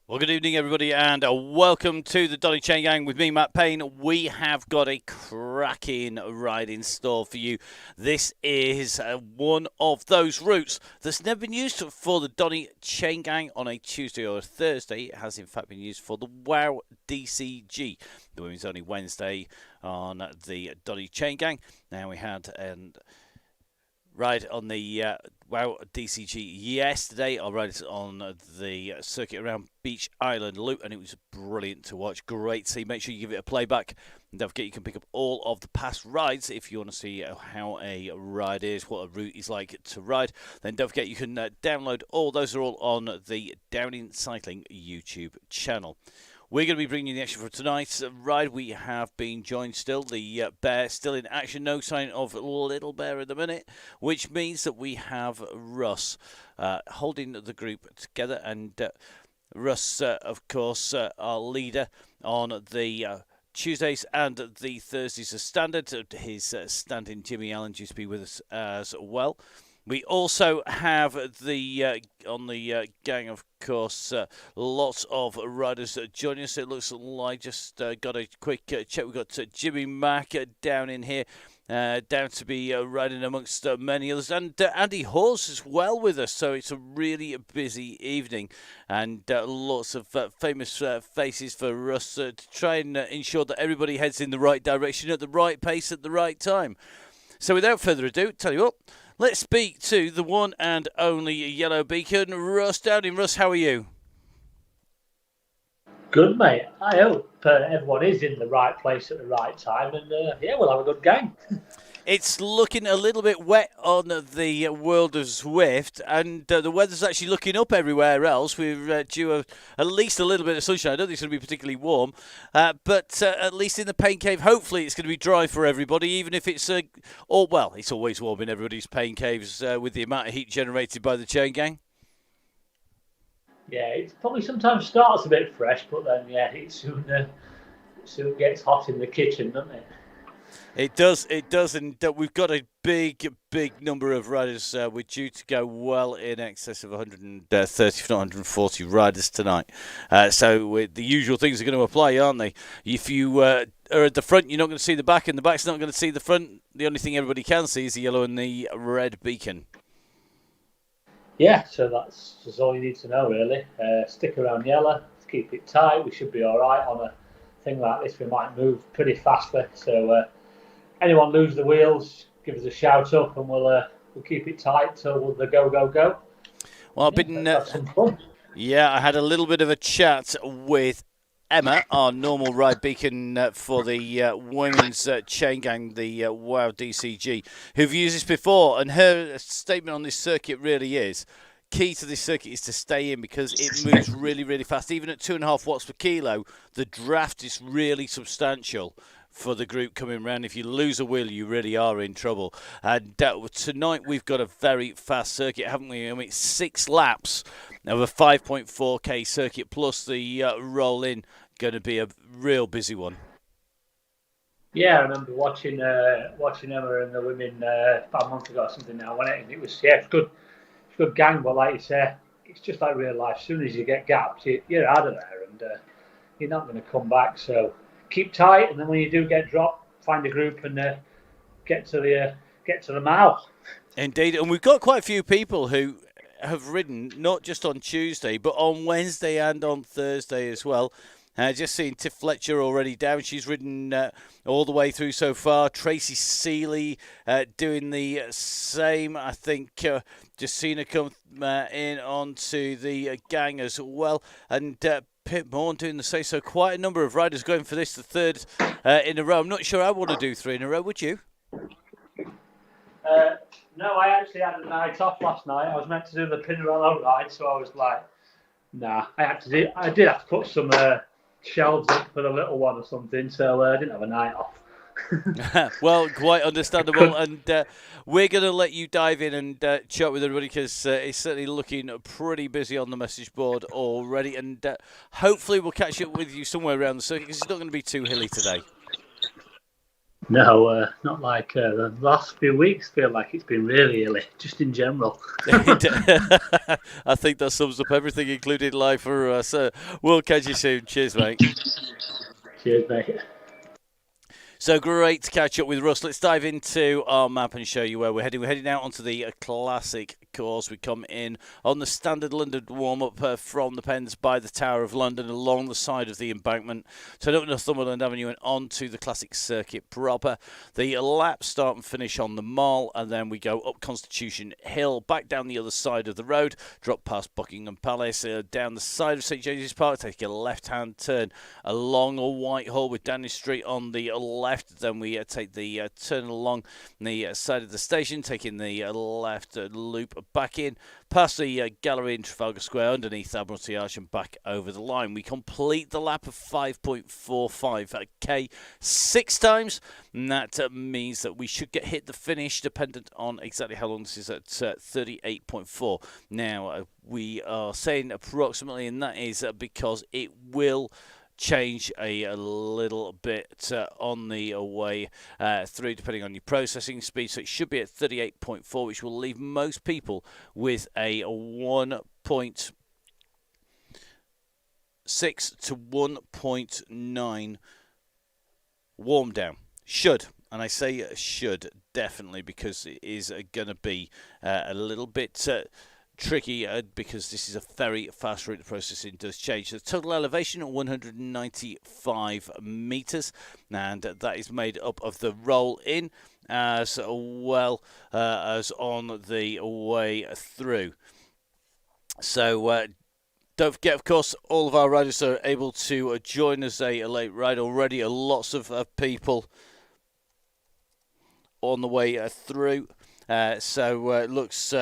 Well, good evening, everybody, and welcome to the Donny Chaingang with me, Matt Payne. We have got a cracking ride in store for you. This is one of those routes that's never been used for the Donny Chaingang on a Tuesday or a Thursday. It has, in fact, been used for the WOW DCG, the Women's Only Wednesday on the Donny Chaingang. Now we had ride on the WOW DCG yesterday. I rode it on the circuit around Beach Island Loop, and it was brilliant to watch. Great to see. Make sure you give it a playback. And don't forget, you can pick up all of the past rides if you want to see how a ride is, what a route is like to ride. Then don't forget, you can download all. Those are all on the Downing Cycling YouTube channel. We're going to be bringing you the action for tonight's ride. We have been joined still, the Bear still in action, no sign of Little Bear at the minute, which means that we have Russ holding the group together. And Russ, of course, our leader on the Tuesdays and the Thursdays are standard. His stand-in Jimmy Allen used to be with us as well. We also have the on the gang, of course, lots of riders joining us. It looks like just got a quick check. We've got Jimmy Mack down in here, down to be riding amongst many others, and Andy Hawes as well with us. So it's a really busy evening, and lots of famous faces for us to try and ensure that everybody heads in the right direction at the right pace at the right time. So without further ado, tell you what, let's speak to the one and only Yellow Beacon, Russ Downing. Russ, how are you? Good, mate. I hope everyone is in the right place at the right time, and yeah, we'll have a good game. It's looking a little bit wet on the World of Zwift, and the weather's actually looking up everywhere else. We're due at least a little bit of sunshine. I don't think it's going to be particularly warm, but at least in the Pain Cave, hopefully it's going to be dry for everybody, even if it's it's always warm in everybody's Pain Caves with the amount of heat generated by the chain gang. Yeah, it probably sometimes starts a bit fresh, but then it soon gets hot in the kitchen, doesn't it? It does, and we've got a big number of riders. We're due to go well in excess of 130, if not 140 riders tonight. So the usual things are going to apply, aren't they? If you are at the front, you're not going to see the back, and the back's not going to see the front. The only thing everybody can see is the yellow and the red beacon. Yeah, so that's all you need to know, really. Stick around yellow, keep it tight. We should be all right on a thing like this. We might move pretty fastly, so anyone lose the wheels, give us a shout up, and we'll keep it tight till the go. Well, I've been have some fun. Yeah, I had a little bit of a chat with Emma, our normal ride beacon for the women's chain gang, the WOW DCG, who've used this before, and her statement on this circuit really is, key to this circuit is to stay in because it moves really fast. Even at 2.5 watts per kilo, the draft is really substantial for the group coming round. If you lose a wheel, you really are in trouble. And tonight we've got a very fast circuit, haven't we? I mean, 6 laps of a 5.4k circuit plus the roll-in, going to be a real busy one. Yeah, I remember watching Emma and the women about a month ago or something now, wasn't it? And it was good gang, but like you say, it's just like real life. As soon as you get gapped, you're out of there, and you're not going to come back. So keep tight, and then when you do get dropped, find a group and get to the mile. Indeed, and we've got quite a few people who have ridden not just on Tuesday, but on Wednesday and on Thursday as well. Just seeing Tiff Fletcher already down. She's ridden all the way through so far. Tracy Seeley doing the same. I think just seen her come in onto the gang as well. And Pip Morn doing the same. So quite a number of riders going for this, the third in a row. I'm not sure I want to do 3 in a row. Would you? No, I actually had a night off last night. I was meant to do the Pinarello ride, so I was like, nah. I did have to put some shelves up for the little one or something, so I didn't have a night off. Well, quite understandable, and we're going to let you dive in and chat with everybody because it's certainly looking pretty busy on the message board already, and hopefully we'll catch up with you somewhere around the circuit because it's not going to be too hilly today. No, not like the last few weeks. Feel like it's been really hilly, just in general. I think that sums up everything, including life for us. We'll catch you soon. Cheers, mate. Cheers, mate. So great to catch up with Russ. Let's dive into our map and show you where we're heading. We're heading out onto the Classic course. We come in on the standard London warm-up from the Pens by the Tower of London along the side of the embankment. So up Northumberland Avenue and onto the Classic circuit proper. The laps start and finish on the Mall, and then we go up Constitution Hill, back down the other side of the road, drop past Buckingham Palace, down the side of St James's Park, take a left-hand turn along Whitehall with Downing Street on the left. Then we take the turn along the side of the station, taking the left loop back in, past the gallery in Trafalgar Square, underneath Admiralty Arch and back over the line. We complete the lap of 5.45k 6 times, and that means that we should get hit the finish, dependent on exactly how long this is, at 38.4. Now, we are saying approximately, and that is because it will change a little bit on the way through, depending on your processing speed. So it should be at 38.4, which will leave most people with a 1.6 to 1.9 warm down. Should. And I say should, definitely, because it is going to be a little bit tricky because this is a very fast route. The processing does change. The total elevation at 195 metres, and that is made up of the roll in as well as on the way through. So don't forget, of course, all of our riders are able to join us a late ride already. Lots of people on the way through. So it looks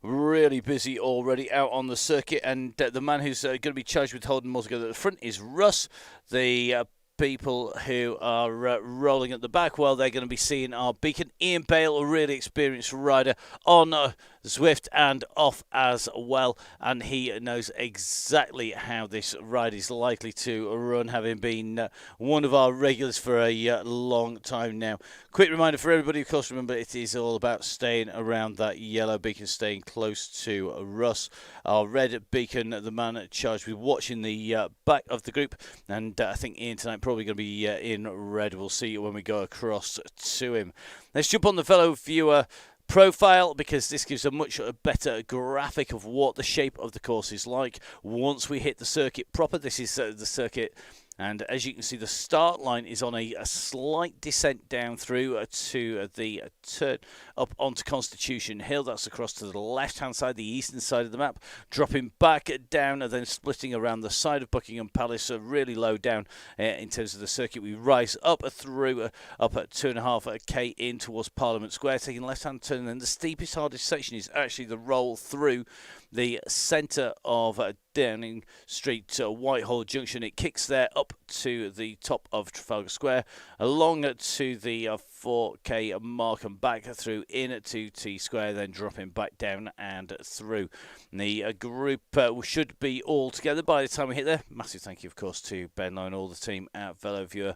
really busy already out on the circuit, and the man who's going to be charged with holding them all together at the front is Russ. The people who are rolling at the back, well, they're going to be seeing our beacon. Ian Bale, a really experienced rider on Zwift and off as well, and he knows exactly how this ride is likely to run, having been one of our regulars for a long time now. Quick reminder for everybody, of course, remember it is all about staying around that yellow beacon, staying close to Russ. Our red beacon, the man charged with watching the back of the group, and I think Ian tonight probably going to be in red. We'll see when we go across to him. Let's jump on the fellow viewer profile, because this gives a much better graphic of what the shape of the course is like once we hit the circuit proper. This is the circuit, and as you can see, the start line is on a slight descent down through to the turn up onto Constitution Hill. That's across to the left-hand side, the eastern side of the map, dropping back down and then splitting around the side of Buckingham Palace, really low down in terms of the circuit. We rise up through up at 2.5k in towards Parliament Square, taking left-hand turn, and then the steepest, hardest section is actually the roll through the centre of Downing Street to Whitehall Junction. It kicks there up to the top of Trafalgar Square, along to the 4k mark and back through in to T Square, then dropping back down and through. The group should be all together by the time we hit there. Massive thank you, of course, to Ben Lowe and all the team at VeloViewer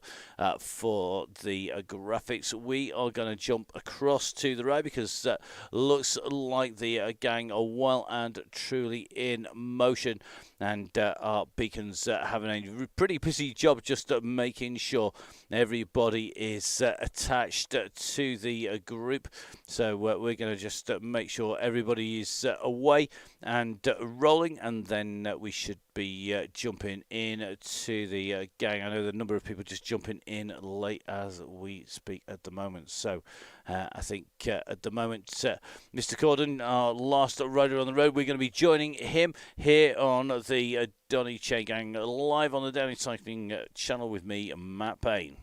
for the graphics. We are going to jump across to the right, because looks like the gang are well and truly in motion, and our beacons having a pretty busy job just making sure everybody is attached to the group. So we're going to just make sure everybody is away and rolling, and then we should be jumping in to the gang. I know the number of people just jumping in late as we speak at the moment. So I think at the moment, Mr. Corden, our last rider on the road, we're going to be joining him here on the Donny Chaingang, live on the Donny Cycling channel with me, Matt Payne.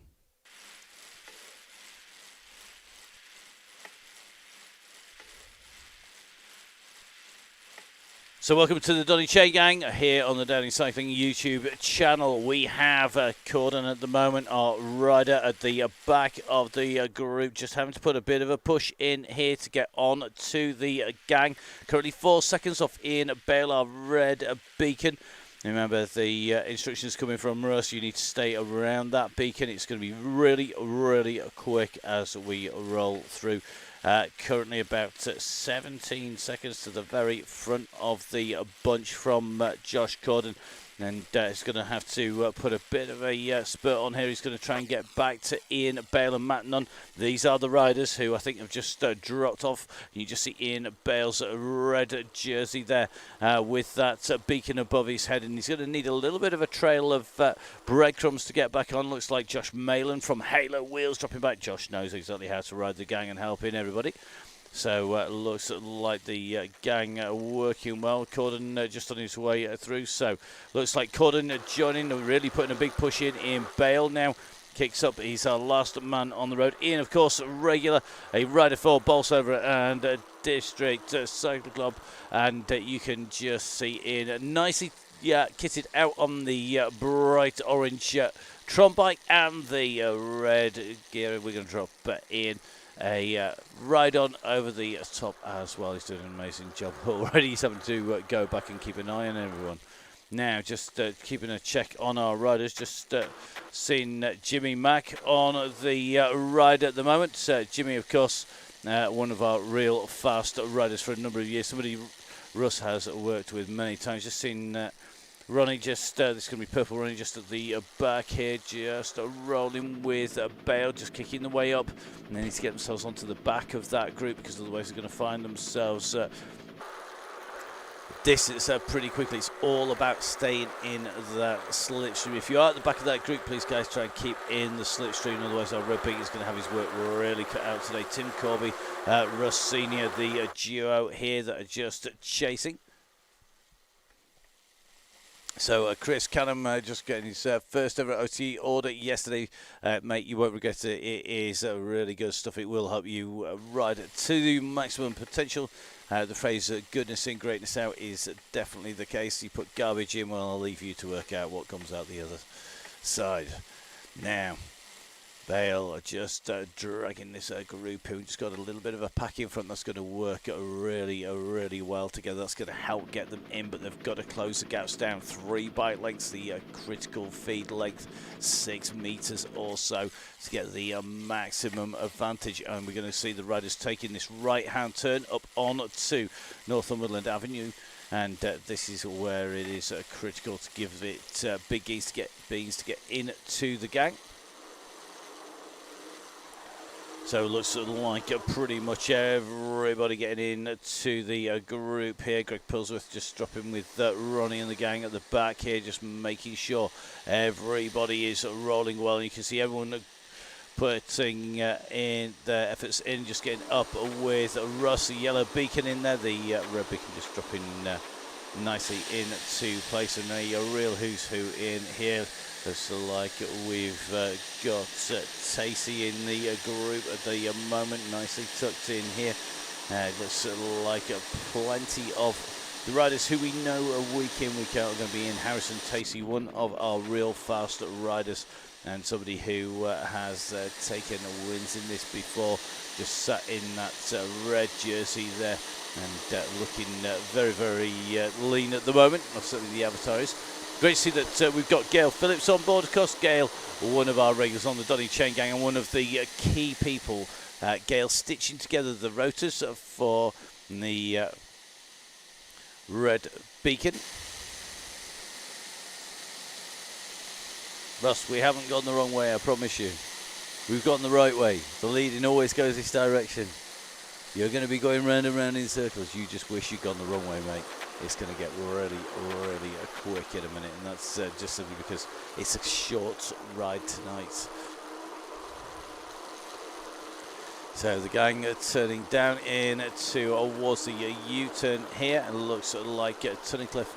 So welcome to the Donny Chaingang here on the Donny Cycling YouTube channel. We have Corden at the moment, our rider at the back of the group, just having to put a bit of a push in here to get on to the gang. Currently 4 seconds off Ian Bale, our red beacon. Remember, the instructions coming from Russ, you need to stay around that beacon. It's going to be really, really quick as we roll through. Currently about 17 seconds to the very front of the bunch from Josh Corden. And he's going to have to put a bit of a spurt on here. He's going to try and get back to Ian Bale and Matt Nunn. These are the riders who I think have just dropped off. You just see Ian Bale's red jersey there with that beacon above his head. And he's going to need a little bit of a trail of breadcrumbs to get back on. Looks like Josh Malin from Halo Wheels dropping back. Josh knows exactly how to ride the gang and help in everybody. So looks like the gang working well. Corden just on his way through. So looks like Corden joining, really putting a big push in. Bale now kicks up. He's our last man on the road. Ian, of course, regular, a rider for Bolsover and District Cycle Club. And you can just see Ian nicely kitted out on the bright orange Tron bike and the red gear. We're going to drop Ian a ride on over the top as well. He's doing an amazing job already. He's having to go back and keep an eye on everyone. Now, just keeping a check on our riders. Just seeing Jimmy Mack on the ride at the moment. Jimmy, of course, one of our real fast riders for a number of years. Somebody Russ has worked with many times. Just seen Ronnie just, this is going to be purple Ronnie just at the back here, just rolling with Bale, just kicking the way up. And they need to get themselves onto the back of that group because otherwise they're going to find themselves distance pretty quickly. It's all about staying in that slipstream. If you are at the back of that group, please guys try and keep in the slipstream, otherwise our red beak is going to have his work really cut out today. Tim Corby, Russ Senior, the duo here that are just chasing. So Chris Canham just getting his first ever OT order yesterday. Mate, you won't regret it. It is really good stuff. It will help you ride to the maximum potential. The phrase goodness in, greatness out is definitely the case. You put garbage in, well, I'll leave you to work out what comes out the other side. Now, Bale just dragging this group who just got a little bit of a pack in front. That's going to work really well together. That's going to help get them in, but they've got to close the gaps down 3 bike lengths, the critical feed length 6 meters or so to get the maximum advantage. And we're going to see the riders taking this right hand turn up on to Northumberland Avenue. And this is where it is critical to give it big beans to get into the gang. So it looks like pretty much everybody getting into the group here. Greg Pillsworth just dropping with Ronnie and the gang at the back here, just making sure everybody is rolling well. And you can see everyone putting in their efforts in, just getting up with Russ, the yellow beacon in there. The red beacon just dropping nicely into place. And a real who's who in here. Looks like we've got Tacey in the group at the moment, nicely tucked in here. Looks like plenty of the riders who we know week in, week out are going to be in. Harrison Tacey, one of our real fast riders and somebody who has taken wins in this before. Just sat in that red jersey there and looking very lean at the moment. Certainly the avatar is. Great to see that we've got Gail Phillips on board. Of course, Gail, one of our regulars on the Donny Chaingang and one of the key people. Gail stitching together the rotors for the red beacon. Russ, we haven't gone the wrong way, I promise you. We've gone the right way. The leading always goes this direction. You're going to be going round and round in circles. You just wish you'd gone the wrong way, mate. It's going to get really quick in a minute, and that's just simply because it's a short ride tonight. So the gang are turning down in towards the U-turn here, and looks like Tunnicliffe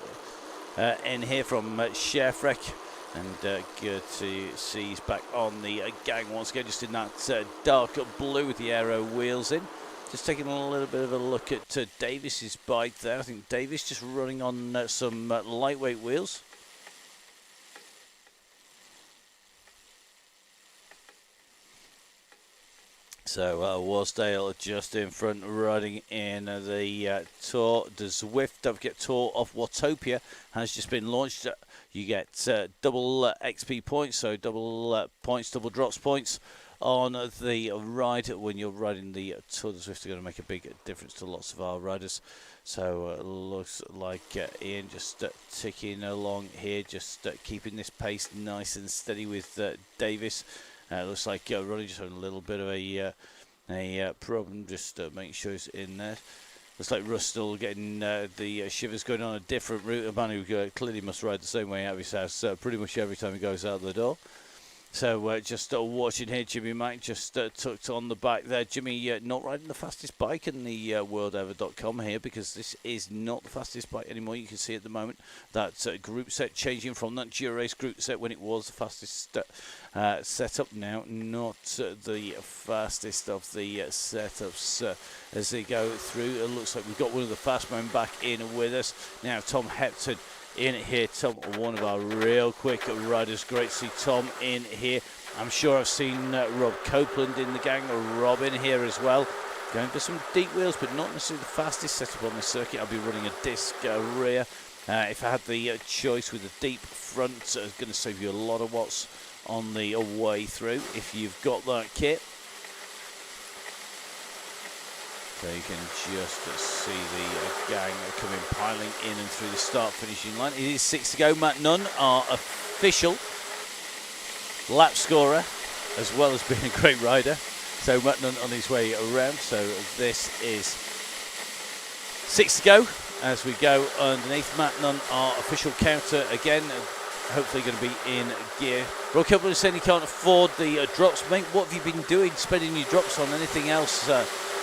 in here from Sherfreck. And good to see he's back on the gang once again, just in that dark blue with the aero wheels in. Just taking a little bit of a look at Davis's bike there. I think Davis just running on some lightweight wheels. So Wasdale just in front, riding in the Tour de Zwift. Don't forget, Tour of Watopia has just been launched. You get double XP points, so double points, double drops points on the ride when you're riding the Tour de Zwift. Are going to make a big difference to lots of our riders. So looks like Ian just ticking along here, just keeping this pace nice and steady with Davis. Looks like Ronnie just having a little bit of a problem, just making sure he's in there. Looks like Russ still getting the shivers, going on a different route. A man who clearly must ride the same way out of his house pretty much every time he goes out the door. So just watching here, Jimmy Mack just tucked on the back there. Jimmy not riding the fastest bike in the worldever.com here, because this is not the fastest bike anymore. You can see at the moment that group set changing from that Dura-Race group set when it was the fastest setup now, not the fastest of the setups as they go through. It looks like we've got one of the fast men back in with us. Now Tom Hepton in here. Tom, one of our real quick riders. Great to see Tom in here. I'm sure I've seen Rob Copeland in the gang, Rob in here as well. Going for some deep wheels, but not necessarily the fastest setup on this circuit. I'll be running a disc rear. If I had the choice with a deep front, it's going to save you a lot of watts on the way through if you've got that kit. So you can just see the gang coming piling in and through the start-finishing line. It is 6 to go. Matt Nunn, our official lap scorer, as well as being a great rider. So Matt Nunn on his way around. So this is 6 to go as we go underneath. Matt Nunn, our official counter again. Hopefully going to be in gear. Rob Copeland saying he can't afford the drops. Mate, what have you been doing? Spending your drops on anything else?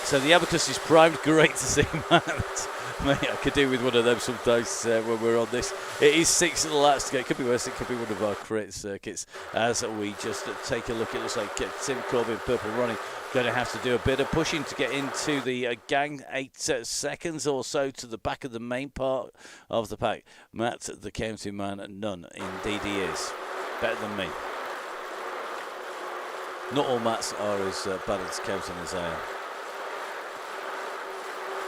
So the abacus is primed. Great to see, Matt. Mate, I could do with one of them sometimes when we're on this. It is 6 laps to go. It could be worse. It could be one of our crit circuits. As we just take a look, it looks like Tim Corbin, Purple Running, going to have to do a bit of pushing to get into the gang. 8 seconds or so to the back of the main part of the pack. Matt, the counting man, none. Indeed he is. Better than me. Not all Matts are as bad at counting as I am.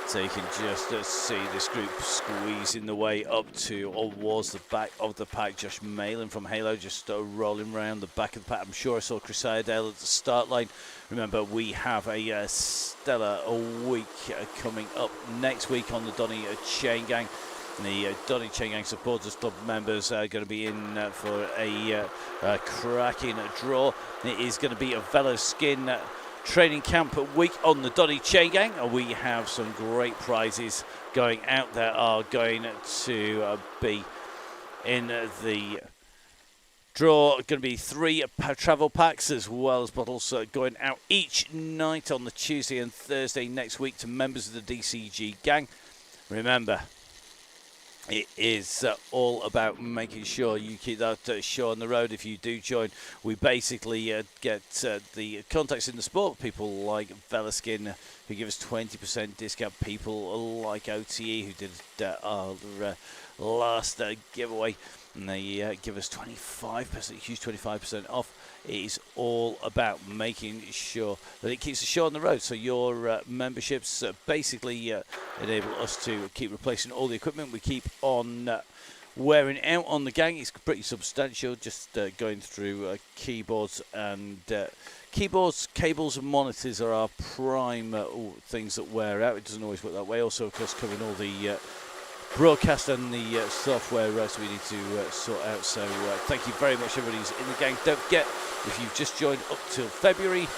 So you can just see this group squeezing the way up to, or was the back of the pack. Josh Malin from Halo just rolling around the back of the pack. I'm sure I saw Chris Iredale at the start line. Remember, we have a stellar week coming up next week on the Donny Chaingang. The Donny Chaingang Supporters Club members are going to be in for a cracking draw. It is going to be a Veloskin training camp week on the Donny Chaingang. We have some great prizes going out there, are going to be in the draw. Going to be 3 travel packs as well as bottles going out each night on the Tuesday and Thursday next week to members of the DCG gang. Remember, it is all about making sure you keep that show on the road. If you do join, we basically get the contacts in the sport. People like Veloskin, who give us 20% discount. People like OTE, who did our last giveaway, and they give us 25%, huge 25% off. It is all about making sure that it keeps the show on the road. So your memberships basically enable us to keep replacing all the equipment we keep on wearing out on the gang. It's pretty substantial, just going through keyboards and keyboards, cables and monitors are our prime things that wear out. It doesn't always work that way. Also, of course, covering all the broadcast and the software so we need to sort out. So thank you very much, everybody who's in the gang. Don't forget, if you've just joined up till February,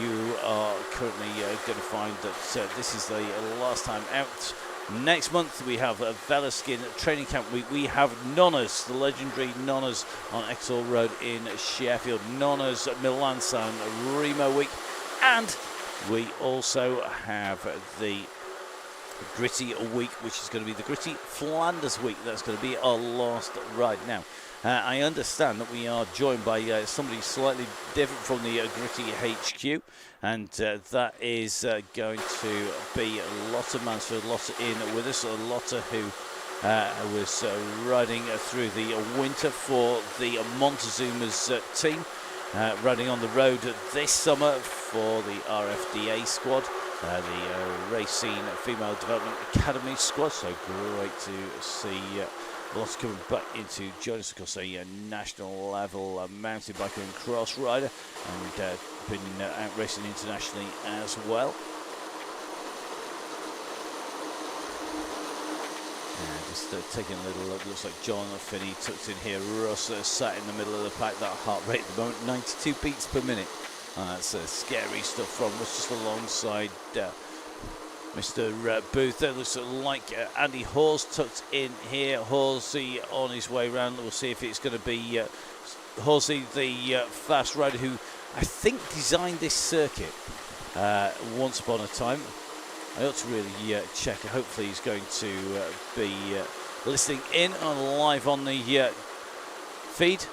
you are currently going to find that this is the last time out. Next month we have a Veloskin training camp week. We have Nonnas, the legendary Nonnas on Exhall Road in Sheffield. Nonnas Milan San Remo week. And we also have the Gritty week, which is going to be the Gritty Flanders week. That's going to be our last ride. Now, I understand that we are joined by somebody slightly different from the Gritty HQ, and that is going to be Lotta Mansfield. Lotta in with us. Lotta, who was riding through the winter for the Montezuma's team. running on the road this summer for the RFDA squad, the Racing Female Development Academy squad. So great to see lots coming back into join us. Of course, a national level mountain biker and cross rider, and been out racing internationally as well. Just taking a little look, looks like John Finney tucked in here. Russ sat in the middle of the pack. That heart rate at the moment, 92 beats per minute. That's scary stuff from us, just alongside Mr. Booth. There looks like Andy Hawes tucked in here. Horsey on his way round. We'll see if it's going to be Horsey, the fast rider who I think designed this circuit once upon a time. I ought to really check. Hopefully he's going to be listening in on live on the feed.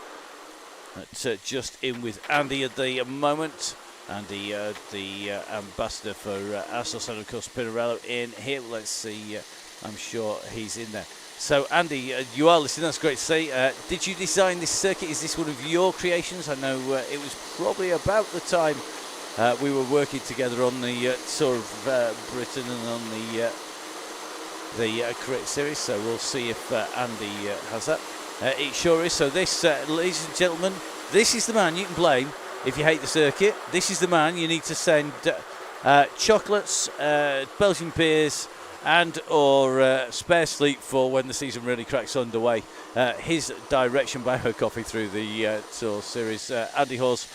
But, just in with Andy at the moment. Andy, the ambassador for Assos, and of course Pinarello in here. Let's see. I'm sure he's in there. So Andy, you are listening. That's great to see. Did you design this circuit? Is this one of your creations? I know it was probably about the time we were working together on the Tour of Britain and on the Correct Series, so we'll see if Andy has that. It sure is. So this, ladies and gentlemen, this is the man you can blame if you hate the circuit. This is the man you need to send chocolates, Belgian beers, and or spare sleep for when the season really cracks underway. His direction by her coffee through the Tour Series. Andy Hawes.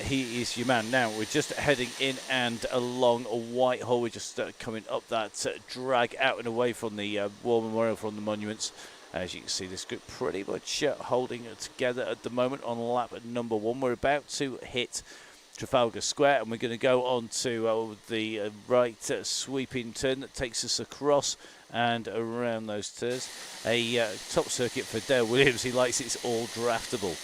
He is your man. Now we're just heading in and along Whitehall. We're just coming up that drag out and away from the War Memorial, from the monuments. As you can see, this group pretty much holding it together at the moment on lap number 1. We're about to hit Trafalgar Square, and we're going to go on to the right sweeping turn that takes us across and around those turns. A top circuit for Dale Williams. He likes it's all draftable.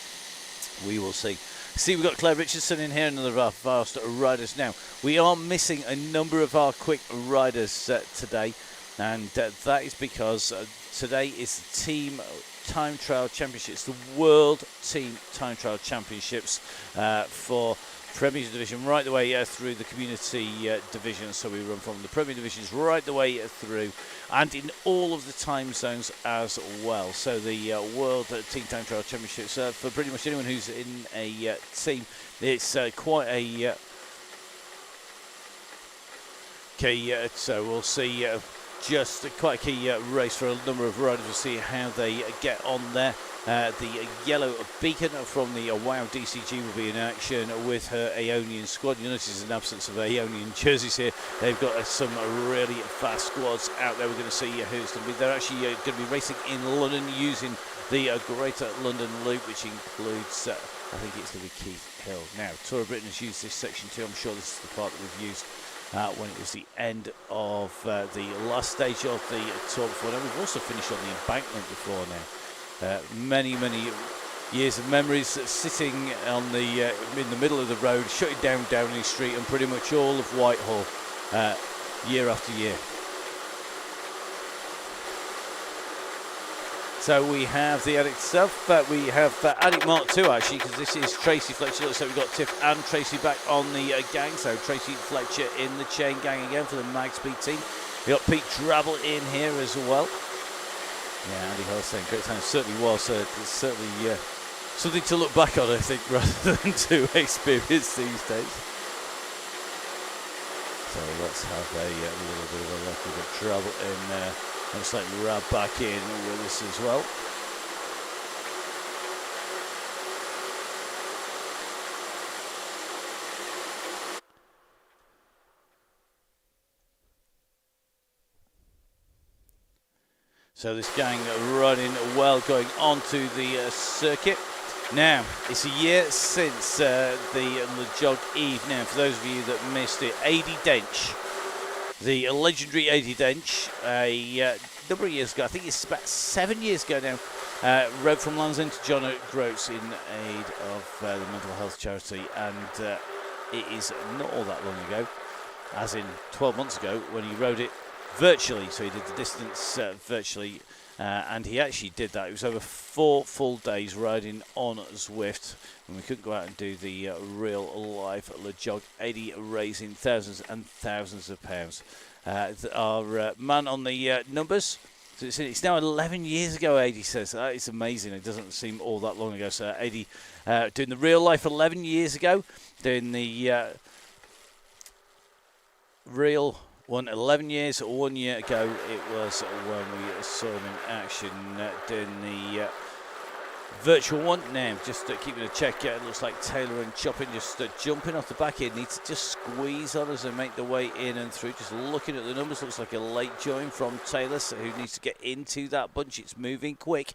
We will see. See, we've got Claire Richardson in here, another of our fast riders. Now, we are missing a number of our quick riders today, and that is because today is the Team Time Trial Championships, the World Team Time Trial Championships for Premier Division right the way through the Community Division. So we run from the Premier Divisions right the way through, and in all of the time zones as well. So the World Team Time Trial Championships for pretty much anyone who's in a team, it's quite a key. So we'll see just quite a key race for a number of riders. We'll see how they get on there. The yellow beacon from the WOW DCG will be in action with her Aeonian squad. You notice there's an absence of Aeonian jerseys here. They've got some really fast squads out there. We're going to see who's going to be. They're actually going to be racing in London using the Greater London Loop, which includes, I think it's going to be Keith Hill. Now, Tour of Britain has used this section too. I'm sure this is the part that we've used when it was the end of the last stage of the Tour before. Now, we've also finished on the embankment before now. Many years of memories sitting on the in the middle of the road, shutting down Downing Street and pretty much all of Whitehall year after year. So we have the Addict stuff. We have Addict Mark 2 actually, because this is Tracy Fletcher. Looks like we've got Tiff and Tracy back on the gang. So Tracy Fletcher in the chain gang again for the Magspeed team. We've got Pete Drabble in here as well. Yeah, Andy Hall saying great time. Certainly was. It's certainly something to look back on, I think, rather than to experience these days. So let's have a little bit of a look. We've got Trouble in there. Looks like Rab back in with us as well. So this gang running well, going on to the circuit. Now, it's a year since the Jog Eve. Now, for those of you that missed it, Adi Dench, the legendary Adi Dench, a number of years ago, I think it's about 7 years ago now, rode from Land's End to John O'Groats in aid of the mental health charity. And it is not all that long ago, as in 12 months ago, when he rode it virtually. So he did the distance virtually And he actually did that. It was over 4 full days riding on Zwift, and we couldn't go out and do the real life Le Jog 80, raising thousands and thousands of pounds. Our man on the numbers, so it's now 11 years ago, 80 says. That is amazing. It doesn't seem all that long ago. So 80 doing the real life 11 years ago, doing the real one 11 years. 1 year ago it was when we saw him in action doing the virtual one. Now just keeping a check. It looks like Taylor and Chopping just jumping off the back here. Needs to just squeeze on as they make their way in and through. Just looking at the numbers, looks like a late join from Taylor, so who needs to get into that bunch. It's moving quick,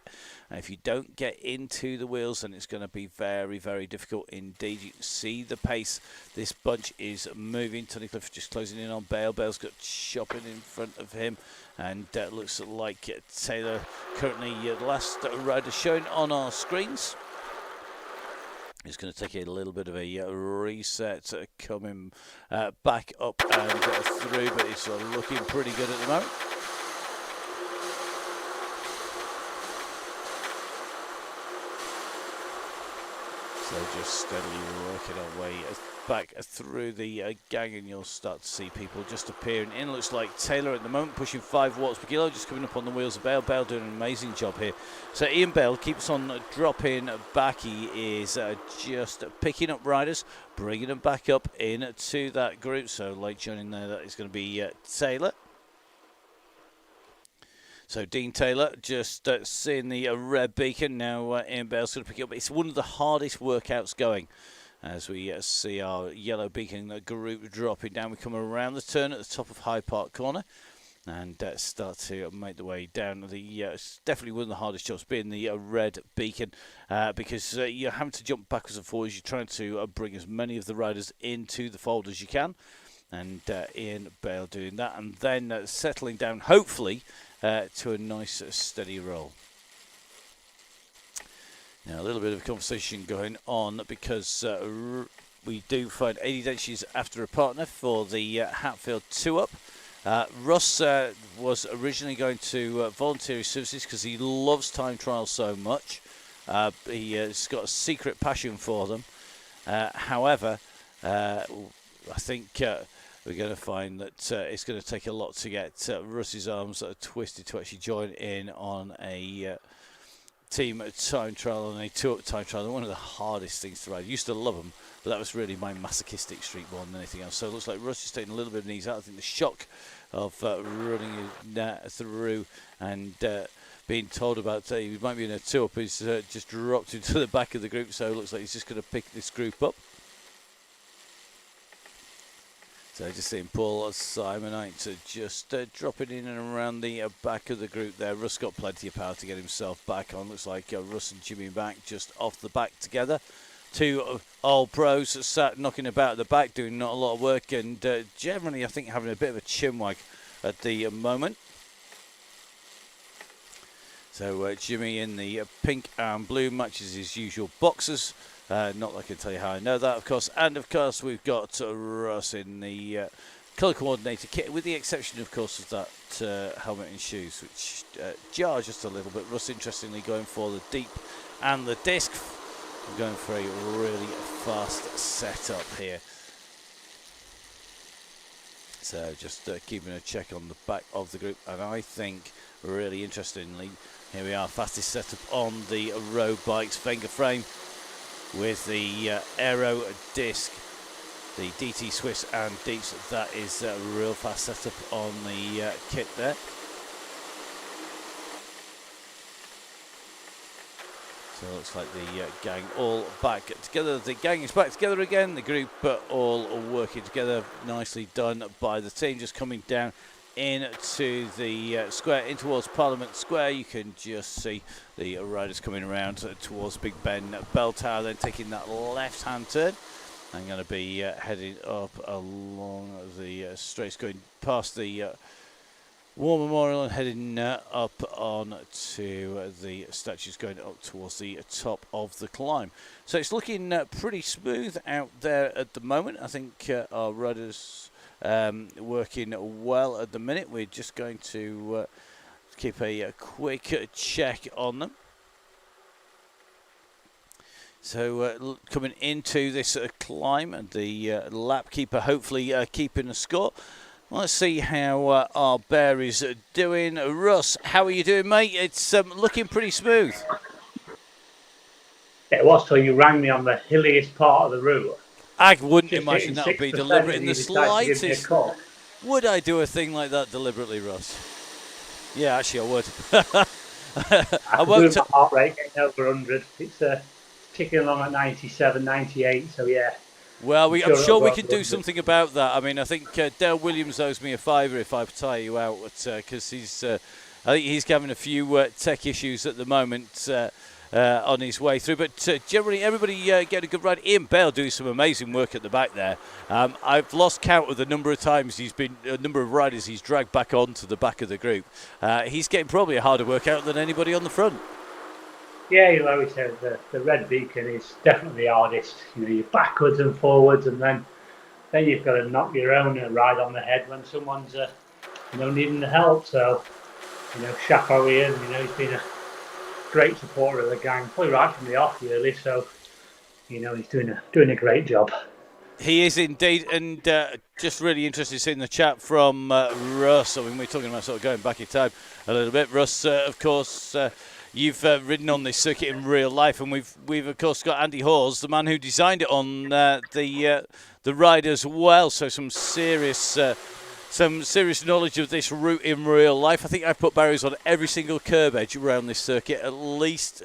and if you don't get into the wheels, then it's going to be very, very difficult indeed. You can see the pace this bunch is moving. Tony Cliff just closing in on Bale. Bale's got Chopping in front of him, and looks like Taylor currently the last rider shown on our screens. It's going to take a little bit of a reset, coming back up and through, but it's looking pretty good at the moment. So just steadily working our way back through the gang, and you'll start to see people just appearing in. Looks like Taylor at the moment pushing 5 watts per kilo, just coming up on the wheels of Bale. Bale doing an amazing job here. So Ian Bale keeps on dropping back. He is just picking up riders, bringing them back up into that group. So late joining there, that is going to be Taylor. So Dean Taylor just seeing the red beacon. Now Ian Bale's going to pick it up. It's one of the hardest workouts going, as we see our yellow beacon group dropping down. We come around the turn at the top of High Park Corner and start to make the way down. It's definitely one of the hardest jobs, being the red beacon, because you're having to jump backwards and forwards. You're trying to bring as many of the riders into the fold as you can, and Ian Bale doing that, and then settling down, hopefully, to a nice steady roll. Now a little bit of a conversation going on, because we do find 80 Dentures after a partner for the Hatfield 2-Up. Russ was originally going to volunteer his services because he loves time trials so much. He has got a secret passion for them. However, I think we're going to find that it's going to take a lot to get Russ's arms twisted to actually join in on a team time trial and a 2-Up time trial. They're one of the hardest things to ride. I used to love them, but that was really my masochistic streak more than anything else. So it looks like Russ is taking a little bit of ease out. I think the shock of running through and being told about he might be in a 2-Up is just dropped into the back of the group. So it looks like he's just going to pick this group up. So just seeing Paul Simonite just dropping in and around the back of the group there. Russ got plenty of power to get himself back on. Looks like Russ and Jimmy back just off the back together. 2 old pros sat knocking about at the back, doing not a lot of work, and generally I think having a bit of a chinwag at the moment. So Jimmy in the pink and blue matches his usual boxers. Not that I can tell you how I know that, of course. And, of course, we've got Russ in the colour coordinator kit, with the exception, of course, of that helmet and shoes, which jar just a little bit. Russ, interestingly, going for the deep and the disc. Going for a really fast setup here. So just keeping a check on the back of the group. And I think, really interestingly, here we are, fastest setup on the road bikes. Wenger frame with the aero disc, the DT Swiss and Deeps. That is a real fast setup on the kit there. So it looks like the gang all back together. The gang is back together again. The group all working together. Nicely done by the team. Just coming down into the square, in towards Parliament Square. You can just see the riders coming around towards Big Ben Bell Tower, then taking that left-hand turn. I'm going to be heading up along the straights, going past the War Memorial and heading up on to the statues, going up towards the top of the climb. So it's looking pretty smooth out there at the moment. I think our riders working well at the minute. We're just going to keep a quick check on them. So coming into this climb, and the lap keeper hopefully keeping the score. Let's see how our bear is doing. Russ, how are you doing, mate? It's looking pretty smooth. It was till you rang me on the hilliest part of the route. I wouldn't Just imagine that would be deliberate in the slightest. Would I do a thing like that deliberately, Russ? Yeah, actually, I would. I won't. My heart rate getting over 100. It's ticking along at 97, 98. So yeah. Well, I'm sure we can do something about that. I mean, I think Dale Williams owes me a fiver if I tire you out, because I think he's having a few tech issues at the moment on his way through. But generally, everybody getting a good ride. Ian Bale doing some amazing work at the back there. I've lost count of the number of times number of riders he's dragged back onto the back of the group. He's getting probably a harder workout than anybody on the front. Yeah, you always said the red beacon is definitely the hardest. You're backwards and forwards, and then you've got to knock your own ride on the head when someone's needing the help. So chapeau Ian. He's been a great supporter of the gang, probably right from the off really. So he's doing a great job. He is indeed, and just really interested to see in the chat from Russ. I mean, we're talking about sort of going back in time a little bit. Russ, of course. You've ridden on this circuit in real life, and we've of course got Andy Hawes, the man who designed it on the ride as well. So some serious knowledge of this route in real life. I think I've put barriers on every single curb edge around this circuit at least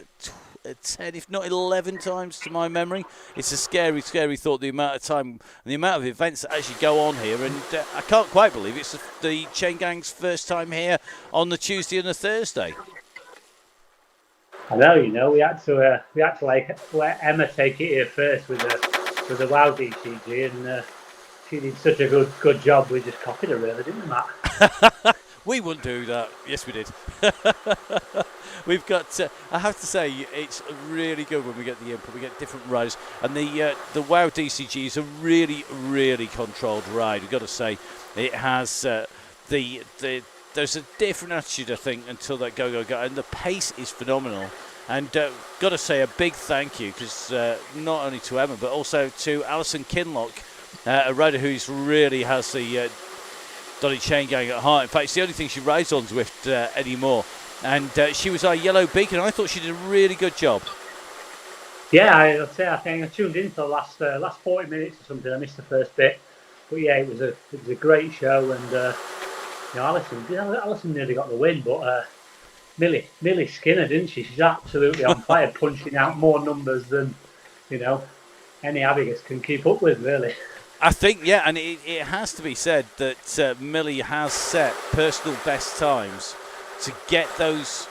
10, if not 11 times to my memory. It's a scary, scary thought, the amount of time and the amount of events that actually go on here. And I can't quite believe it's the Chaingang's first time here on the Tuesday and the Thursday. I know, we had to let Emma take it here first with the WOW DCG, and she did such a good job. We just copied her, really, didn't we, Matt? We wouldn't do that. Yes, we did. We've got. I have to say, it's really good when we get the input. We get different riders, and the WOW DCG is a really, really controlled ride. We've got to say, it has There's a different attitude, I think, until that go, and the pace is phenomenal. And got to say a big thank you, because not only to Emma, but also to Alison Kinlock, a rider who really has the Donny Chaingang at heart. In fact, it's the only thing she rides on Zwift anymore. And she was our yellow beacon. I thought she did a really good job. Yeah, I think I tuned in for the last 40 minutes or something. I missed the first bit, but yeah, it was a great show, and. Alison nearly got the win, but Millie Skinner, didn't she? She's absolutely on fire, punching out more numbers than any Abigus can keep up with, really. I think, yeah, and it has to be said that Millie has set personal best times to get those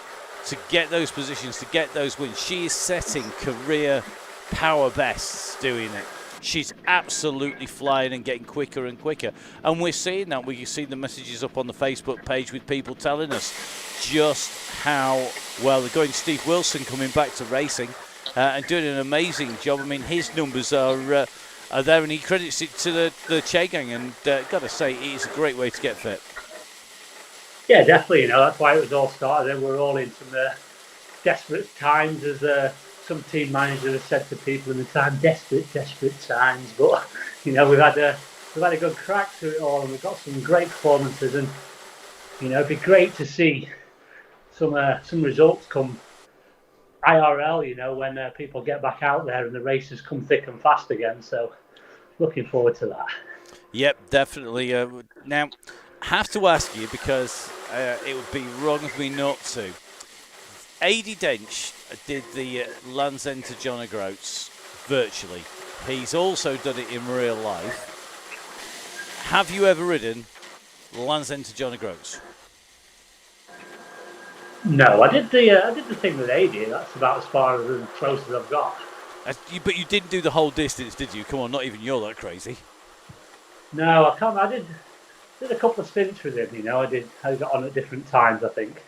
positions, to get those wins. She is setting career power bests doing it. She's absolutely flying and getting quicker and quicker. And we're seeing that. We can see the messages up on the Facebook page with people telling us just how well they're going. Steve Wilson coming back to racing and doing an amazing job. I mean, his numbers are there, and he credits it to the Chaingang. And got to say, it's a great way to get fit. Yeah, definitely. That's why it was all started. We're all in some desperate times, as some team managers have said to people in the time, desperate times. But we've had a good crack through it all, and we've got some great performances. And it'd be great to see some results come IRL. When people get back out there and the races come thick and fast again. So looking forward to that. Yep, definitely. Now, have to ask you, because it would be wrong of me not to. Adi Dench did the Land's End to John O'Groats virtually. He's also done it in real life. Have you ever ridden Land's End to John O'Groats? No, I did the thing with Adi. That's about as far as close as I've got. But you didn't do the whole distance, did you? Come on, not even you're that crazy. No, I can't. I did a couple of stints with him. I got on at different times, I think.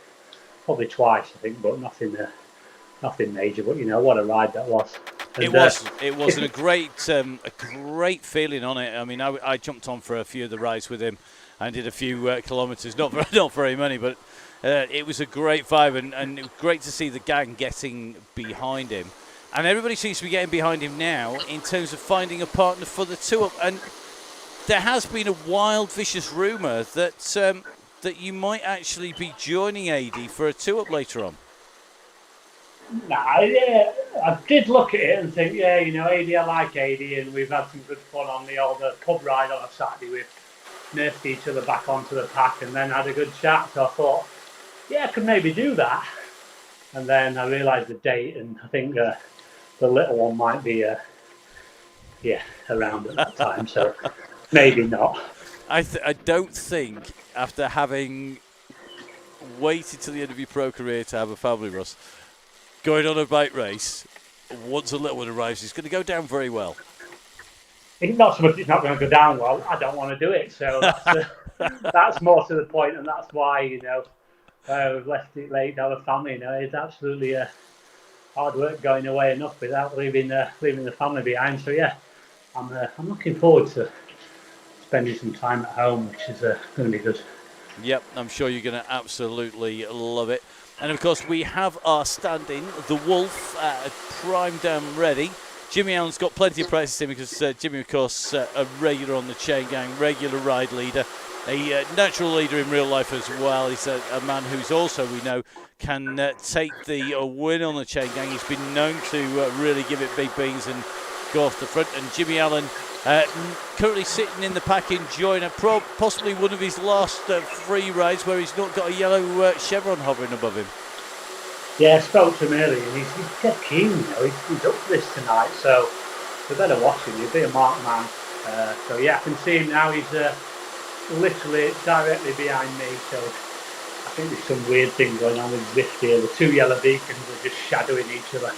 Probably twice, I think, but nothing major. But what a ride that was. And, it was a great feeling on it. I mean, I jumped on for a few of the rides with him and did a few kilometres, not very many, but It was a great vibe, and it was great to see the gang getting behind him. And everybody seems to be getting behind him now in terms of finding a partner for the two-up. And there has been a wild, vicious rumour that that you might actually be joining AD for a two-up later on. Nah, yeah, I did look at it and think, yeah, you know, AD, I like AD, and we've had some good fun on the old pub ride on a Saturday. We've nursed each other back onto the pack and then had a good chat. So I thought, yeah, I could maybe do that. And then I realised the date, and I think the little one might be, around at that time. So maybe not. I don't think, after having waited till the end of your pro career to have a family, Russ, going on a bike race, once a little one arrives, is going to go down very well. It's not so much it's not going to go down well, I don't want to do it. So that's more to the point, and that's why, you know, we've left it late to have a family. You know, it's absolutely hard work going away enough without leaving the family behind. So yeah, I'm looking forward to spending some time at home, which is going to be good. Yep, I'm sure you're going to absolutely love it. And of course, we have our stand-in, the Wolf, primed and ready. Jimmy Allen's got plenty of practice in because Jimmy, of course, a regular on the chain gang, regular ride leader, a natural leader in real life as well. He's a man who's also, we know, can take the win on the chain gang. He's been known to really give it big beans and go off the front. And Jimmy Allen currently sitting in the pack enjoying possibly one of his last free rides where he's not got a yellow chevron hovering above him. Yeah, I spoke to him earlier, and he's dead keen, you know. He's up for this tonight, so we better watch him. He'll be a marked man. So yeah, I can see him now. He's literally directly behind me, so I think there's some weird thing going on with Zwift here. The two yellow beacons are just shadowing each other.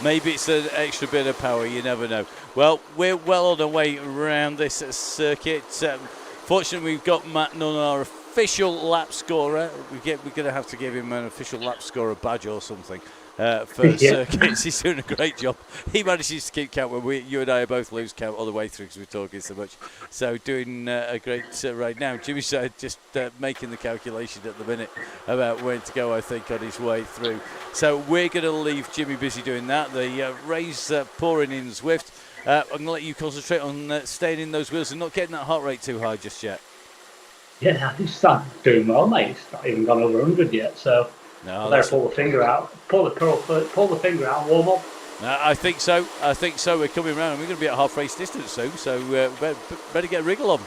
Maybe it's an extra bit of power, you never know. Well, we're well on our way around this circuit. Fortunately, we've got Matt Nunn, our official lap scorer. We're going to have to give him an official lap scorer badge or something for circuits. He's doing a great job. He manages to keep count when you and I both lose count all the way through because we're talking so much. So doing a great right now. Jimmy's just making the calculation at the minute about when to go, I think, on his way through. So we're going to leave Jimmy busy doing that. The rain's pouring in Zwift. I'm going to let you concentrate on staying in those wheels and not getting that heart rate too high just yet. Yeah, he's started doing well, mate. He's not even gone over 100 yet, so I better pull the finger out. Pull the finger out and warm up. I think so. We're coming around and we're going to be at half race distance soon, so better get a wriggle on.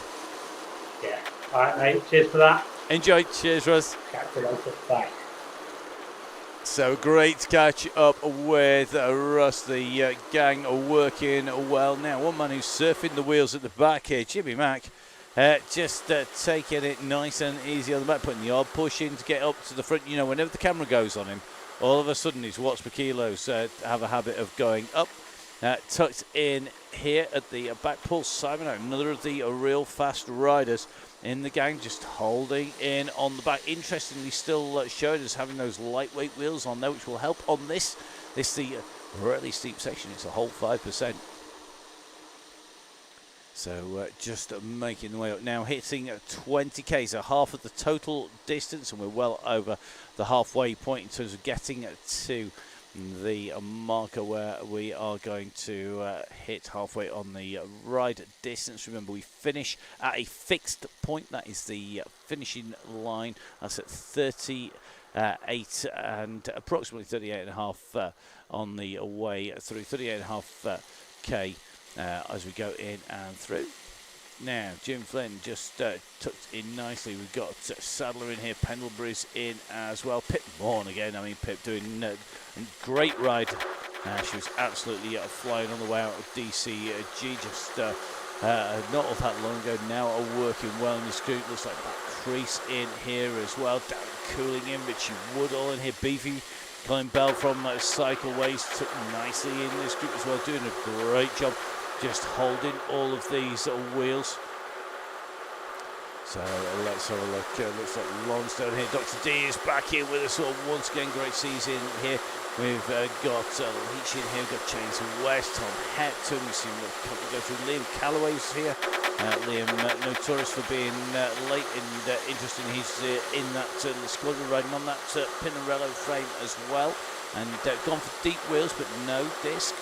Yeah. All right, mate. Cheers for that. Enjoy. Cheers, Russ. Catch you later. Bye. So great to catch up with Russ. The gang are working well now. One man who's surfing the wheels at the back here, Jimmy Mack. Just taking it nice and easy on the back, putting the odd push in to get up to the front. You know, whenever the camera goes on him, all of a sudden his watts per kilos have a habit of going up. Tucked in here at the back pull, Simon, another of the real fast riders in the gang, just holding in on the back. Interestingly, still showing us having those lightweight wheels on there, which will help on this the really steep section. It's a whole 5%. So just making the way up now, hitting 20k, so half of the total distance, and we're well over the halfway point in terms of getting to the marker where we are going to hit halfway on the ride distance. Remember, we finish at a fixed point. That is the finishing line. That's at 38 and approximately 38.5 on the way through, 38.5k. As we go in and through. Now, Jim Flynn just tucked in nicely. We've got Sadler in here, Pendlebury's in as well. Pip Morn again. I mean, Pip doing a great ride. She was absolutely flying on the way out of DCG just not all that long ago. Now are working well in this group. Looks like that crease in here as well. Darren Cooling in, Richie Woodall in here. Beefy Colin Bell from Cycle Waste took nicely in this group as well, doing a great job just holding all of these wheels. So let's have a look. Looks like Lonsdale here. Dr. D is back in with us once again. Great season here. We've got Leach in here. We've got Chains West, Tom Hepton. We've seen go through Liam Calloway's here. Liam, notorious for being late and interesting. He's in that squadron riding on that Pinarello frame as well. And gone for deep wheels, but no disc.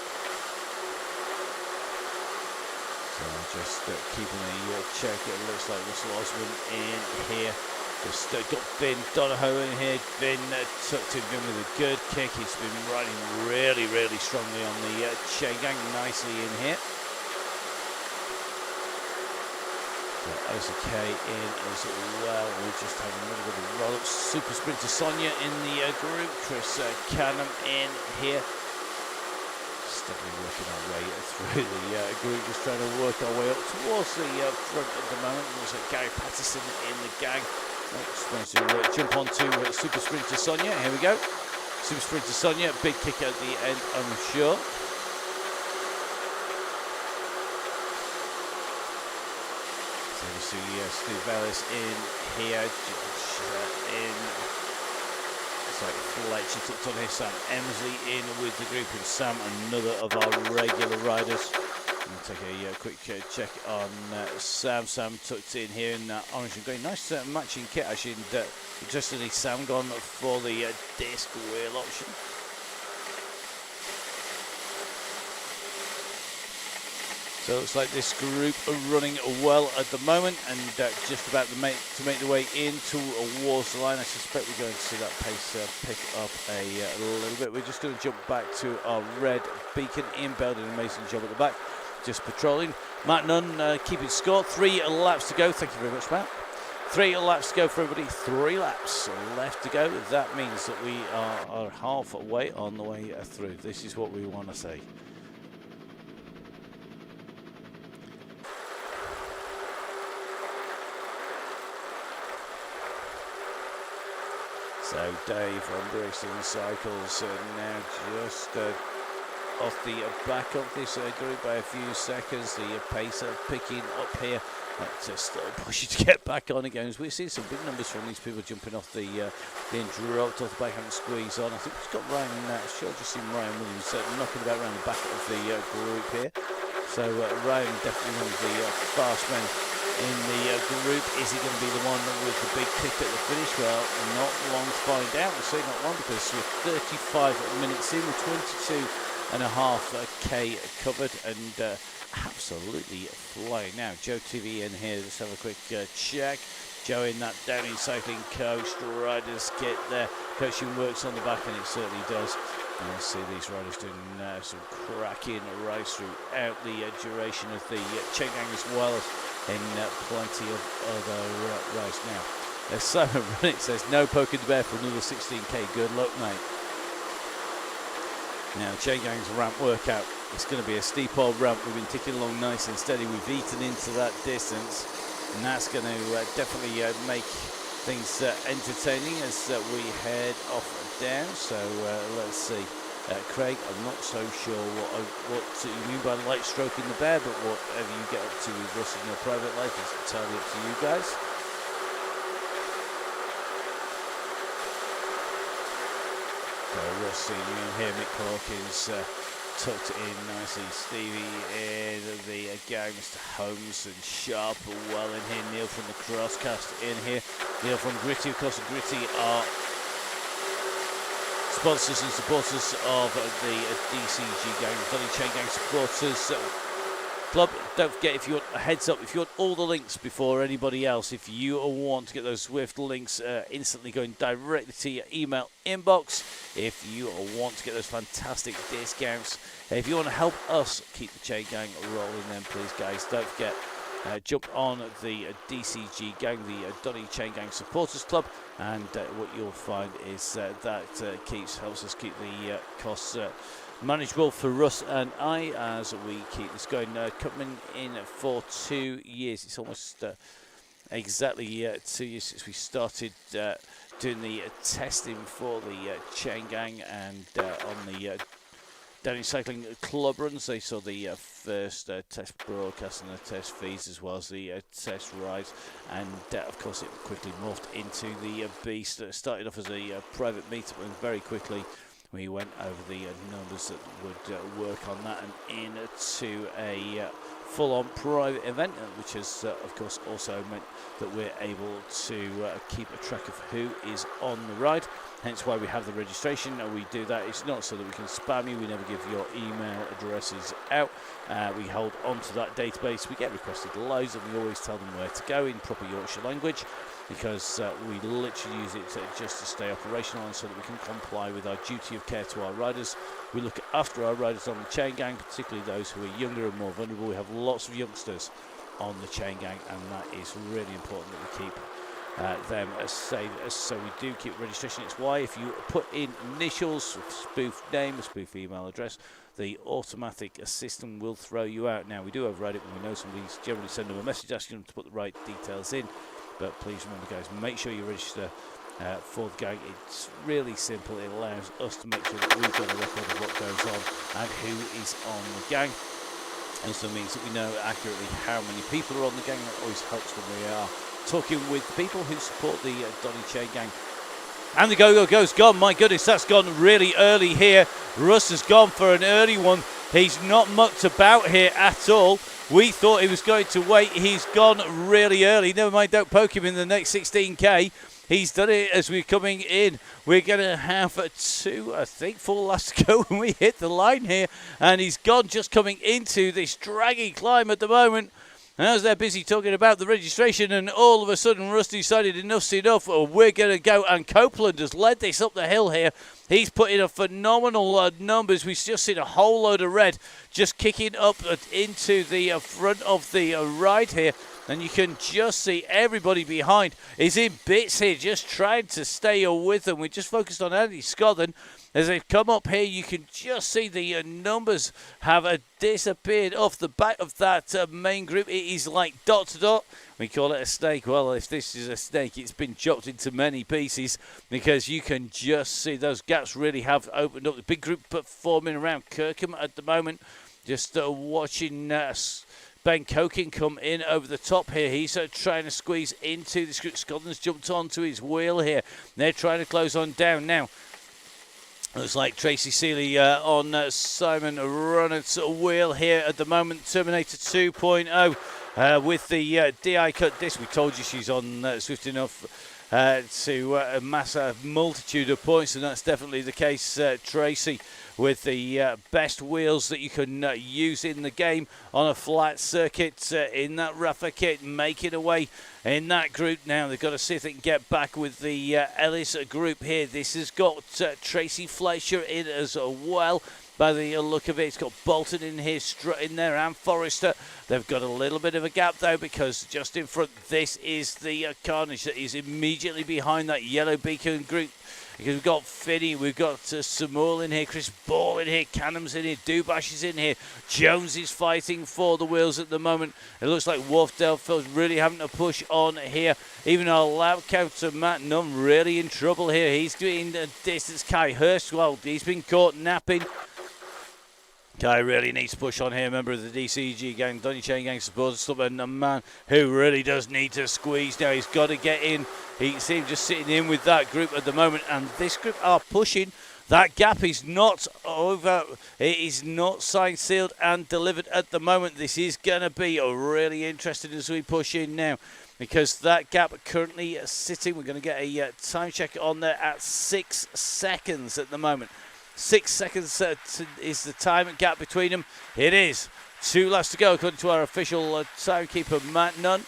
So just keeping a check. It looks like Russell Osborne in here. Just got Vin Donahoe in here. Vin tucked in with a good kick. He's been riding really, really strongly on the Chaingang, nicely in here. OCK in as well. We're just having a little bit of a roll up. Super Sprinter Sonia in the group. Chris Canham in here. Steadily working our way through the group, just trying to work our way up towards the front at the moment. Looks like Gary Patterson in the gang. Supposed to jump onto Super Sprinter Sonia. Here we go. Super Sprinter Sonia, big kick at the end, I'm sure. So we see Steve Ellis in here. In. It's like Fletcher tucked on here. Sam Emsley in with the group, and Sam, another of our regular riders. We'll take a quick check on Sam. Sam tucked in here in orange and green. Nice matching kit actually. And interestingly, Sam gone for the disc wheel option. So it looks like this group are running well at the moment, and just about to make their way into towards the line. I suspect we're going to see that pace pick up a little bit. We're just going to jump back to our red beacon. Ian Bell did an amazing job at the back, just patrolling. Matt Nunn keeping score. 3 laps to go. Thank you very much, Matt. 3 laps to go for everybody. 3 laps left to go. That means that we are halfway on the way through. This is what we want to see. So Dave from Brixton Cycles now just off the back of this group by a few seconds. The pacer picking up here. That's still pushing to get back on again. As we see some big numbers from these people jumping off being dropped off the back and squeeze on. I think we've got Ryan, sure, just seen Ryan Williams knocking about around the back of the group here. So Ryan definitely one of the fast men in the group. Is he going to be the one with the big kick at the finish? Well, not long to find out. We'll say not long, because we're 35 minutes in, with 22.5k covered, and absolutely flying. Now, Joe TV in here. Let's have a quick check. Joe in that Downing Cycling Coach riders kit there. Coaching works on the back, and it certainly does. And we'll see these riders doing some cracking rides throughout the duration of the Chaingang, as well as in plenty of other rides. Now, as Simon Runnick says, no poking the bear for another 16k. Good luck, mate. Now, Chaingang's ramp workout. It's going to be a steep old ramp. We've been ticking along nice and steady. We've eaten into that distance, and that's going to definitely make things entertaining as we head off and down. So let's see. Craig, I'm not so sure what you mean by light stroking the bear, but whatever you get up to with us in your private life is entirely up to you guys. So Russ Senior in here, Mick Hawkins tucked in nicely, Stevie in the gang, Mr. Holmes and Sharp well in here, Neil from the Crosscast in here, Neil from Gritty. Of course, Gritty are sponsors and supporters of the DCG gang, Donny Chaingang supporters club. Don't forget, if you want a heads up, if you want all the links before anybody else, if you want to get those Swift links instantly going directly to your email inbox, if you want to get those fantastic discounts, if you want to help us keep the Chaingang rolling, then please, guys, don't forget, jump on the DCG gang, the Donny Chaingang supporters club, and what you'll find is that helps us keep the costs manageable for Russ and I as we keep this going. Coming in for 2 years. It's almost exactly 2 years since we started doing the testing for the Chaingang, and on the Donny Cycling Club runs. They saw the first test broadcast and the test feeds, as well as the test rides, and of course it quickly morphed into the beast. Started off as a private meet, and very quickly we went over the numbers that would work on that and into a full-on private event, which has of course also meant that we're able to keep a track of who is on the ride, hence why we have the registration. We do that, it's not so that we can spam you, we never give your email addresses out. We hold on to that database, we get requested loads, and we always tell them where to go in proper Yorkshire language, because we literally use it just to stay operational and so that we can comply with our duty of care to our riders. We look after our riders on the Chaingang, particularly those who are younger and more vulnerable. We have lots of youngsters on the Chaingang, and that is really important that we keep them as safe. So we do keep registration. It's why if you put in initials, a spoof name, a spoof email address, the automatic system will throw you out. Now, we do override it when we know somebody's generally send them a message asking them to put the right details in. But please remember, guys, make sure you register for the gang. It's really simple. It allows us to make sure that we've got a record of what goes on and who is on the gang. It also means that we know accurately how many people are on the gang. That always helps when we are talking with people who support the Donny Chaingang. And the Go-Go-Go's gone. My goodness, that's gone really early here. Russ has gone for an early one. He's not mucked about here at all. We thought he was going to wait. He's gone really early. Never mind, don't poke him in the next 16k. He's done it as we're coming in. We're going to have four laps to go when we hit the line here. And he's gone, just coming into this draggy climb at the moment. And as they're busy talking about the registration, and all of a sudden Russ decided enough's enough, we're going to go. And Copeland has led this up the hill here. He's put in a phenomenal numbers. We've just seen a whole load of red just kicking up into the front of the ride here. And you can just see everybody behind is in bits here, just trying to stay with them. We're just focused on Andy Scotland. As they've come up here, you can just see the numbers have disappeared off the back of that main group. It is like dot to dot. We call it a snake. Well, if this is a snake, it's been chopped into many pieces, because you can just see those gaps really have opened up. The big group forming around Kirkham at the moment. Just watching Ben Cokin come in over the top here. He's trying to squeeze into this group. Scotland's jumped onto his wheel here. They're trying to close on down now. Looks like Tracy Seeley on Simon Runnard's wheel here at the moment. Terminator 2.0 with the DI cut disc. We told you she's on swift enough to amass a multitude of points, and that's definitely the case. Tracy with the best wheels that you can use in the game on a flat circuit in that rougher kit, making away in that group. Now they've got to see if they can get back with the Ellis group here. This has got Tracy Fleischer in as well. By the look of it, it's got Bolton in here, Strutt in there, and Forrester. They've got a little bit of a gap, though, because just in front, this is the Carnage that is immediately behind that yellow beacon group. Because we've got Finney, we've got Samul in here, Chris Ball in here, Canham's in here, Dubash is in here, Jones is fighting for the wheels at the moment. It looks like Wharfdale really having to push on here. Even our lap counter, Matt Nunn, really in trouble here. He's getting the distance. Kai Hurst, well, he's been caught napping. Kai really needs to push on here, member of the DCG gang, Donny Chaingang supporters, and a man who really does need to squeeze now. He's got to get in. He seems just sitting in with that group at the moment, and this group are pushing. That gap is not over. It is not signed, sealed, and delivered at the moment. This is going to be really interesting as we push in now, because that gap currently sitting. We're going to get a time check on there at 6 seconds at the moment. 6 seconds is the time gap between them. It is 2 laps to go, according to our official timekeeper, Matt Nunn.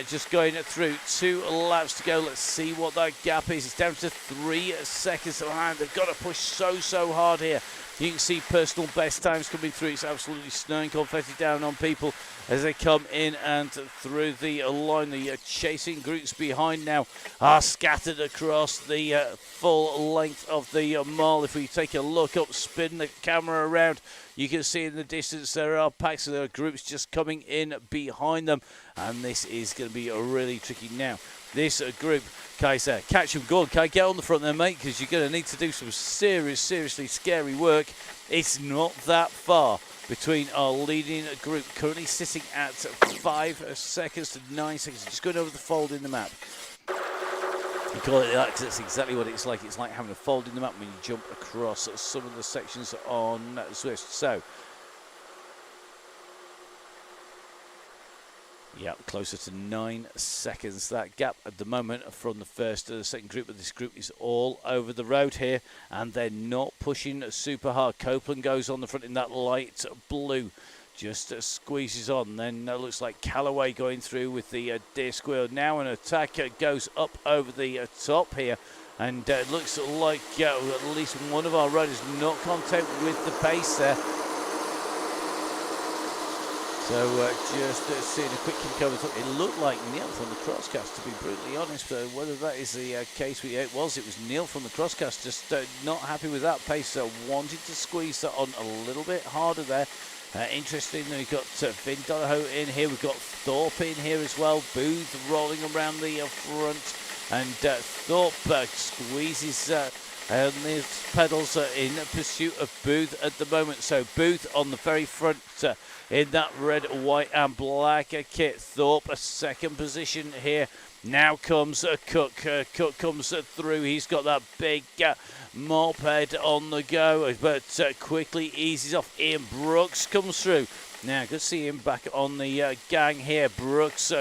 Just going through 2 laps to go. Let's see what that gap is. It's down to 3 seconds. And they've got to push so hard here. You can see personal best times coming through. It's absolutely snowing confetti down on people as they come in and through the line. The chasing groups behind now are scattered across the full length of the mile. If we take a look up, spin the camera around, you can see in the distance there are packs of groups just coming in behind them. And this is going to be really tricky now. this group. Kaiser, catch him, go on, Kai, get on the front there, mate, because you're going to need to do some seriously scary work. It's not that far between our leading group, currently sitting at 5 seconds to 9 seconds, just going over the fold in the map. You call it that because that's exactly what it's like. It's like having a fold in the map when you jump across some of the sections on Swift. So, yeah, closer to 9 seconds. That gap at the moment from the first to the second group, but this group is all over the road here, and they're not pushing super hard. Copeland goes on the front in that light blue, just squeezes on. Then looks like Callaway going through with the Deer Squirrel. Now an attack goes up over the top here, and it looks like at least one of our riders not content with the pace there. So just seeing a quick kick over the top. It looked like Neil from the crosscast, to be brutally honest. Whether that is the case, it was Neil from the crosscast, just not happy with that pace. Wanted to squeeze that on a little bit harder there. Interesting, we've got Vin Donahoe in here. We've got Thorpe in here as well. Booth rolling around the front. And Thorpe squeezes his pedals in pursuit of Booth at the moment. So Booth on the very front in that red, white and black kit. Thorpe a second position here. Now comes Cook. Cook comes through. He's got that big moped on the go, but quickly eases off. Ian Brooks comes through. Now, good to see him back on the gang here. Brooks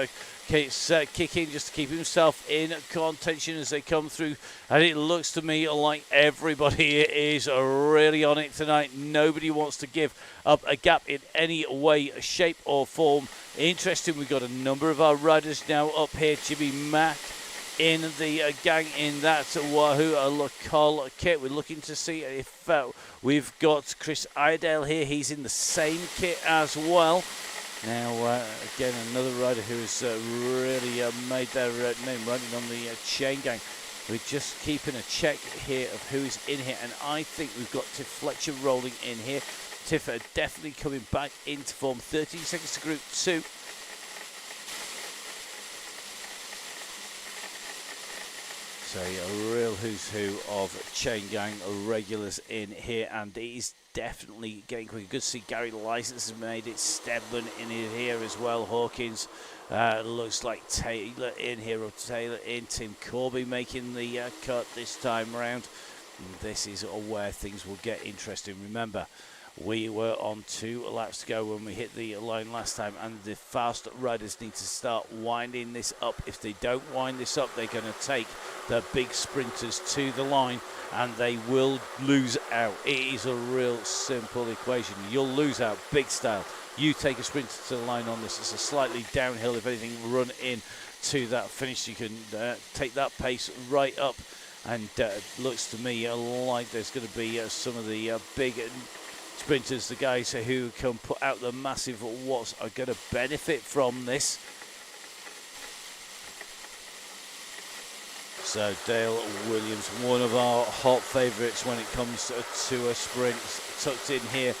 keeps kicking just to keep himself in contention as they come through. And it looks to me like everybody is really on it tonight. Nobody wants to give up a gap in any way, shape or form. Interesting, we've got a number of our riders now up here. Jimmy Mack in the gang in that Wahoo Locale kit. We're looking to see if we've got Chris Iredale here. He's in the same kit as well. Now, again, another rider who's really made their name running on the Chaingang. We're just keeping a check here of who is in here, and I think we've got Tiff Fletcher rolling in here. Tiff definitely coming back into form. 13 seconds to Group 2. So a real who's who of Chaingang regulars in here, and it is definitely getting quicker. Good to see Gary License has made it. Stedman in here as well. Hawkins looks like Taylor in here, or Taylor in. Tim Corby making the cut this time around. And this is where things will get interesting. Remember, we were on 2 laps to go when we hit the line last time, and the fast riders need to start winding this up. If they don't wind this up, they're going to take the big sprinters to the line, and they will lose out. It is a real simple equation. You'll lose out big style. You take a sprinter to the line on this. It's a slightly downhill, if anything, run in to that finish. You can take that pace right up, and looks to me like there's going to be some of the big sprinters, the guys who can put out the massive watts, are going to benefit from this. So Dale Williams, one of our hot favourites when it comes to a sprint, tucked in here.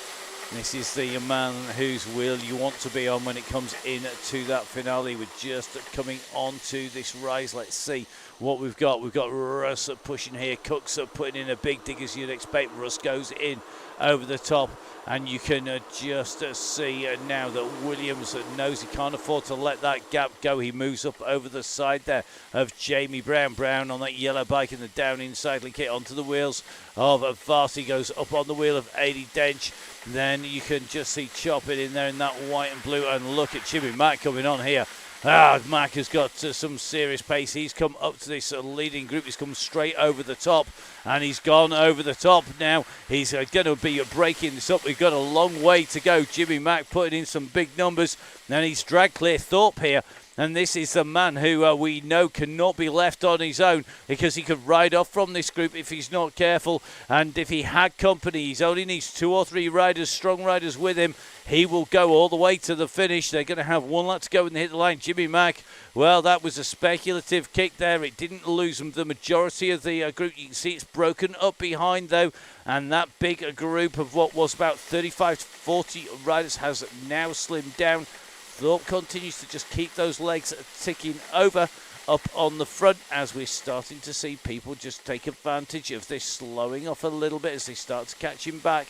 This is the man whose wheel you want to be on when it comes into that finale. We're just coming onto this rise. Let's see what we've got. We've got Russ pushing here. Cook's putting in a big dig, as you'd expect. Russ goes in over the top, and you can just see now that Williams knows he can't afford to let that gap go. He moves up over the side there of Jamie Brown. Brown on that yellow bike in the down inside kit onto the wheels of Varsity, goes up on the wheel of Adi Dench. Then you can just see chopping in there in that white and blue, and look at Jimmy Mack coming on here. Mack has got some serious pace. He's come up to this leading group. He's come straight over the top, and he's gone over the top now. He's going to be breaking this up. We've got a long way to go. Jimmy Mack putting in some big numbers, and he's dragged clear Thorpe here. And this is the man who we know cannot be left on his own, because he could ride off from this group if he's not careful. And if he had company, he only needs 2 or 3 riders, strong riders with him. He will go all the way to the finish. They're going to have 1 lap to go when they hit the line. Jimmy Mack, well, that was a speculative kick there. It didn't lose the majority of the group. You can see it's broken up behind, though. And that big group of what was about 35 to 40 riders has now slimmed down. Thorpe continues to just keep those legs ticking over, up on the front, as we're starting to see people just take advantage of this slowing off a little bit as they start to catch him back.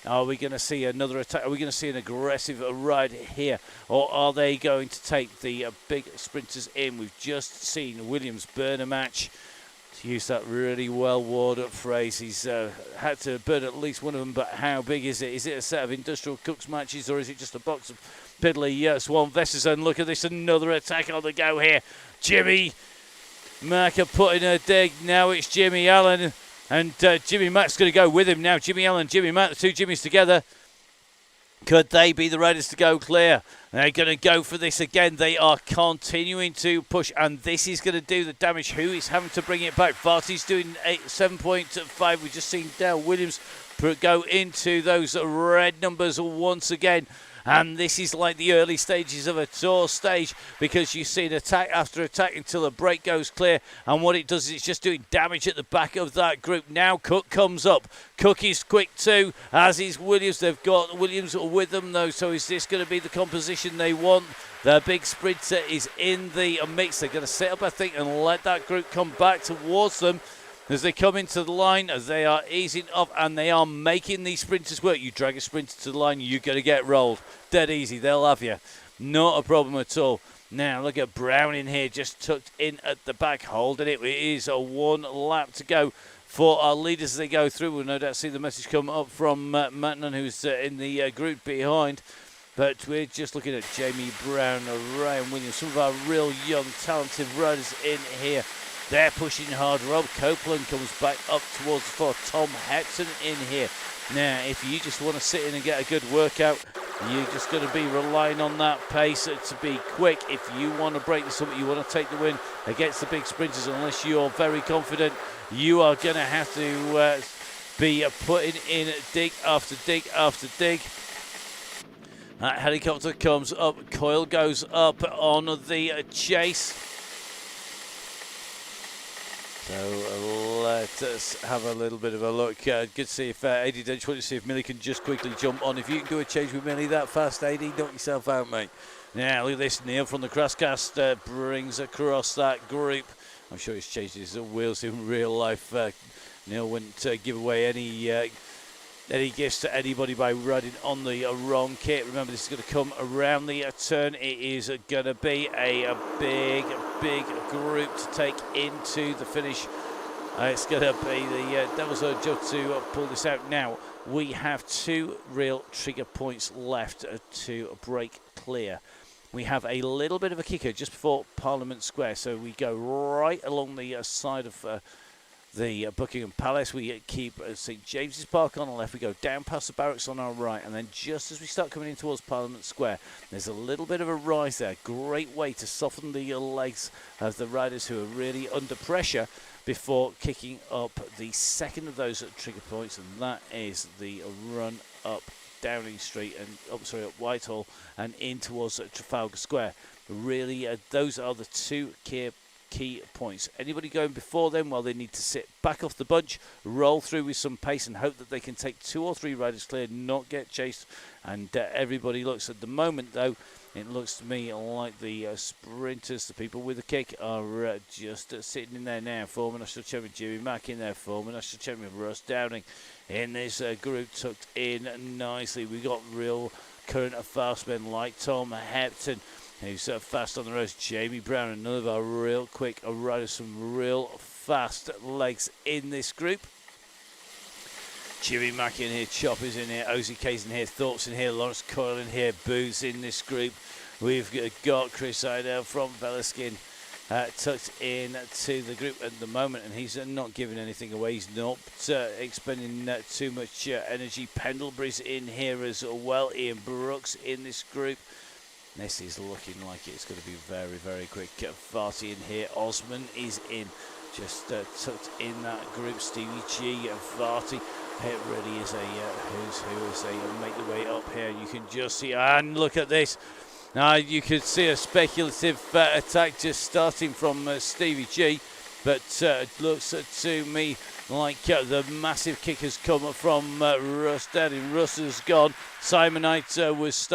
Are we going to see another attack? Are we going to see an aggressive ride here? Or are they going to take the big sprinters in? We've just seen Williams burn a match. To use that really well-worded phrase, he's had to burn at least one of them, but how big is it? Is it a set of industrial cooks matches, or is it just a box of piddly Swan Vessels? And look at this, another attack on the go here. Jimmy Mack putting a dig. Now it's Jimmy Allen. And Jimmy Mack's going to go with him now. Jimmy Allen, Jimmy Mack, the two Jimmys together. Could they be the riders to go clear? They're going to go for this again. They are continuing to push, and this is going to do the damage. Who is having to bring it back? Varty's doing 7.5. We've just seen Dale Williams go into those red numbers once again. And this is like the early stages of a tour stage, because you see an attack after attack until the break goes clear. And what it does is it's just doing damage at the back of that group. Now Cook comes up. Cook is quick too, as is Williams. They've got Williams with them though, so is this going to be the composition they want? The big sprinter is in the mix. They're going to set up, I think, and let that group come back towards them. As they come into the line, as they are easing off, and they are making these sprinters work. You drag a sprinter to the line, you're going to get rolled. Dead easy, they'll have you. Not a problem at all. Now, look at Brown in here, just tucked in at the back, holding it. It is a one lap to go for our leaders as they go through. We'll no doubt see the message come up from Matnan, who's in the group behind. But we're just looking at Jamie Brown, Ryan Williams, some of our real young, talented riders in here. They're pushing hard. Rob Copeland comes back up towards the floor. Tom Hepton in here. Now, if you just want to sit in and get a good workout, you're just going to be relying on that pace to be quick. If you want to break this up, you want to take the win against the big sprinters, unless you're very confident, you are going to have to be putting in dig after dig after dig. That helicopter comes up. Coyle goes up on the chase. So let us have a little bit of a look. Good to see if Eddie Dench wanted to see if Millie can just quickly jump on. If you can do a change with Millie that fast, Eddie, knock yourself out, mate. Now, look at this. Neil from the Crosscast brings across that group. I'm sure he's changed his wheels in real life. Neil wouldn't give away any gifts to anybody by riding on the wrong kit. Remember, this is going to come around the turn. It is going to be a big group to take into the finish. It's going to be the Devil's job to pull this out. Now, we have two real trigger points left to break clear. We have a little bit of a kicker just before Parliament Square. So we go right along the side of the Buckingham Palace. We keep St James's Park on the left. We go down past the barracks on our right, and then just as we start coming in towards Parliament Square, there's a little bit of a rise there. Great way to soften the legs of the riders who are really under pressure before kicking up the second of those trigger points, and that is the run up Downing Street and up Whitehall and in towards Trafalgar Square. Really, those are the two key points. Anybody going before them, well, they need to sit back off the bunch, roll through with some pace, and hope that they can take 2 or 3 riders clear, not get chased. And everybody looks at the moment, though, it looks to me like the sprinters, the people with the kick, are just sitting in there now. Former National Champion Jimmy Mack in there, former National Champion Russ Downing in this group, tucked in nicely. We got real current fast men like Tom Hepton, who's fast on the road. Jamie Brown, another of our real quick riders, some real fast legs in this group. Jimmy Mack in here, Chopper's in here, OZK's in here, Thorpe's in here, Lawrence Coyle in here, Booth's in this group. We've got Chris Idell from Velaskin tucked in to the group at the moment, and he's not giving anything away. He's not expending too much energy. Pendlebury's in here as well. Ian Brooks in this group. This is looking like it's going to be very, very quick. Varty in here. Osman is in. Just tucked in that group. Stevie G and Varty. It really is a who's who as they make their way up here. You can just see, and look at this. Now you could see a speculative attack just starting from Stevie G, but it looks to me like the massive kick has come from Russ. Daddy Russ has gone. Simonite was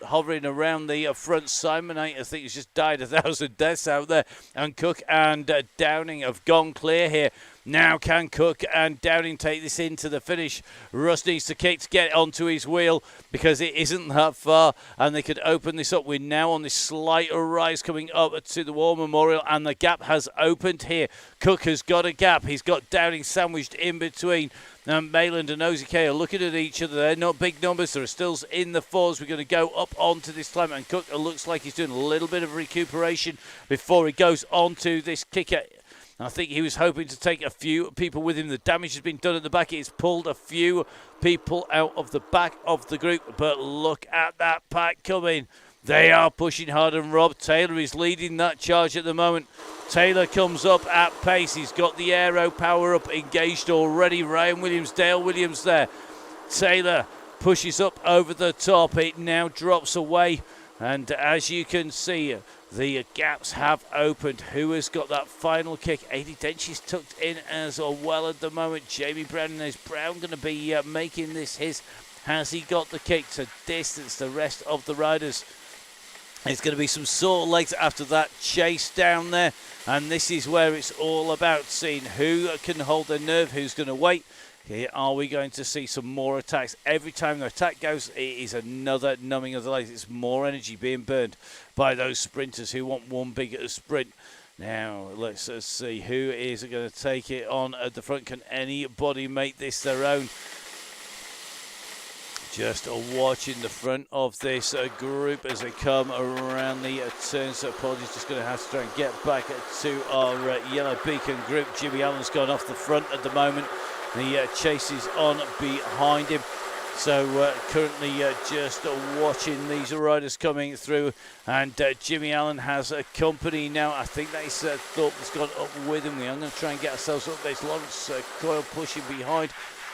hovering around the front. Simonite, I think, has just died 1,000 deaths out there. And Cook and Downing have gone clear here. Now can Cook and Downing take this into the finish? Russ needs to kick to get onto his wheel because it isn't that far, and they could open this up. We're now on this slight rise coming up to the War Memorial, and the gap has opened here. Cook has got a gap. He's got Downing sandwiched in between. Mayland and OZK are looking at each other. They're not big numbers. They're still in the fours. We're going to go up onto this climb, and Cook looks like he's doing a little bit of recuperation before he goes onto this kicker. I think he was hoping to take a few people with him. The damage has been done at the back. It's pulled a few people out of the back of the group. But look at that pack coming. They are pushing hard, and Rob Taylor is leading that charge at the moment. Taylor comes up at pace. He's got the aero power up engaged already. Ryan Williams, Dale Williams there. Taylor pushes up over the top. It now drops away. And as you can see, the gaps have opened. Who has got that final kick? 80 Dench is tucked in as well at the moment. Jamie Brown, and is Brown going to be making this his? Has he got the kick to distance the rest of the riders? It's going to be some sore legs after that chase down there. And this is where it's all about seeing who can hold their nerve, who's going to wait. Here are we going to see some more attacks. Every time the attack goes, it is another numbing of the legs. It's more energy being burned by those sprinters who want one big sprint. Now, let's see who is going to take it on at the front. Can anybody make this their own? Just watching the front of this group as they come around the turn. So apologies, just going to have to try and get back to our yellow beacon group. Jimmy Allen's gone off the front at the moment. The chase is on behind him. So currently just watching these riders coming through. And Jimmy Allen has a company now. I think that is Thorpe has gone up with him. I'm going to try and get ourselves up. There's Lawrence Coyle pushing behind.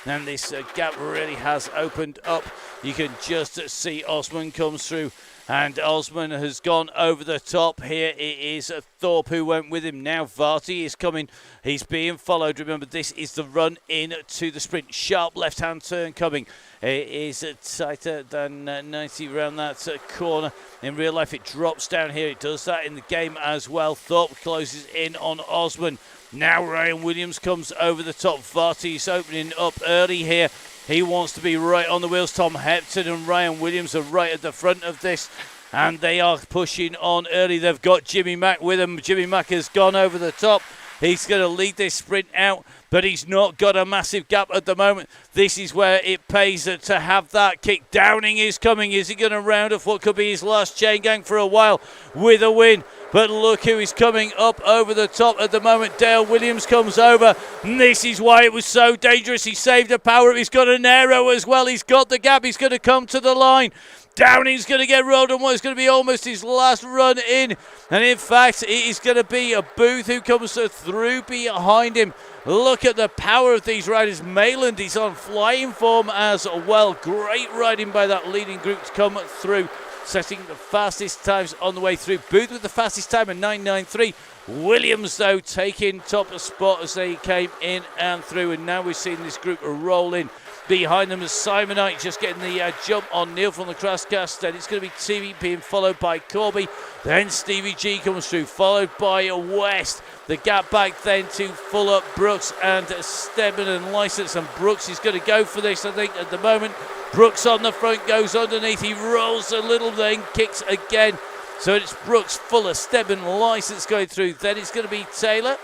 And this gap really has opened up. You can just see Osman comes through. And Osman has gone over the top. Here it is Thorpe who went with him. Now Varty is coming. He's being followed. Remember, this is the run in to the sprint. Sharp left-hand turn coming. It is tighter than 90 around that corner. In real life, it drops down here. It does that in the game as well. Thorpe closes in on Osman. Now Ryan Williams comes over the top. Varty's opening up early here. He wants to be right on the wheels. Tom Hepton and Ryan Williams are right at the front of this. And they are pushing on early. They've got Jimmy Mack with them. Jimmy Mack has gone over the top. He's going to lead this sprint out, but he's not got a massive gap at the moment. This is where it pays to have that kick. Downing is coming. Is he going to round off what could be his last chain gang for a while with a win? But look who is coming up over the top at the moment. Dale Williams comes over. And this is why it was so dangerous. He saved the power. He's got an aero as well. He's got the gap. He's going to come to the line. Downing's going to get rolled on what is going to be almost his last run in. And in fact, it is going to be a Booth who comes through behind him. Look at the power of these riders. Mayland is on flying form as well. Great riding by that leading group to come through, setting the fastest times on the way through. Booth with the fastest time at 9.93. Williams, though, taking top spot as they came in and through. And now we're seeing this group roll in. Behind them is Simonite just getting the jump on Neil from the Crashcast. Then it's going to be TV being followed by Corby. Then Stevie G comes through, followed by West. The gap back then to Fuller, Brooks and Stebbin and License. And Brooks is going to go for this, I think, at the moment. Brooks on the front, goes underneath. He rolls a little, then kicks again. So it's Brooks, Fuller, Stebbin, License going through. Then it's going to be Taylor.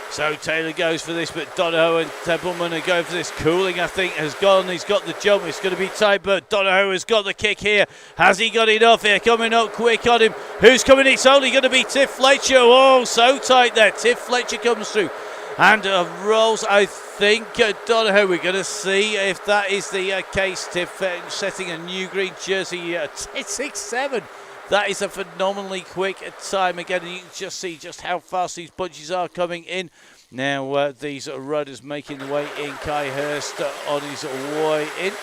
So Taylor goes for this, but Donahoe and Templeman are going for this. Cooling, I think, has gone. He's got the jump. It's going to be tight, but Donahoe has got the kick here. Has he got enough here? Coming up quick on him. Who's coming? It's only going to be Tiff Fletcher. Oh, so tight there. Tiff Fletcher comes through and rolls, I think, Donahoe. We're going to see if that is the case. Tiff setting a new green jersey. 6.7. That is a phenomenally quick time again, and you can just see just how fast these bunches are coming in. Now these riders making the way in. Kai Hurst on his way in.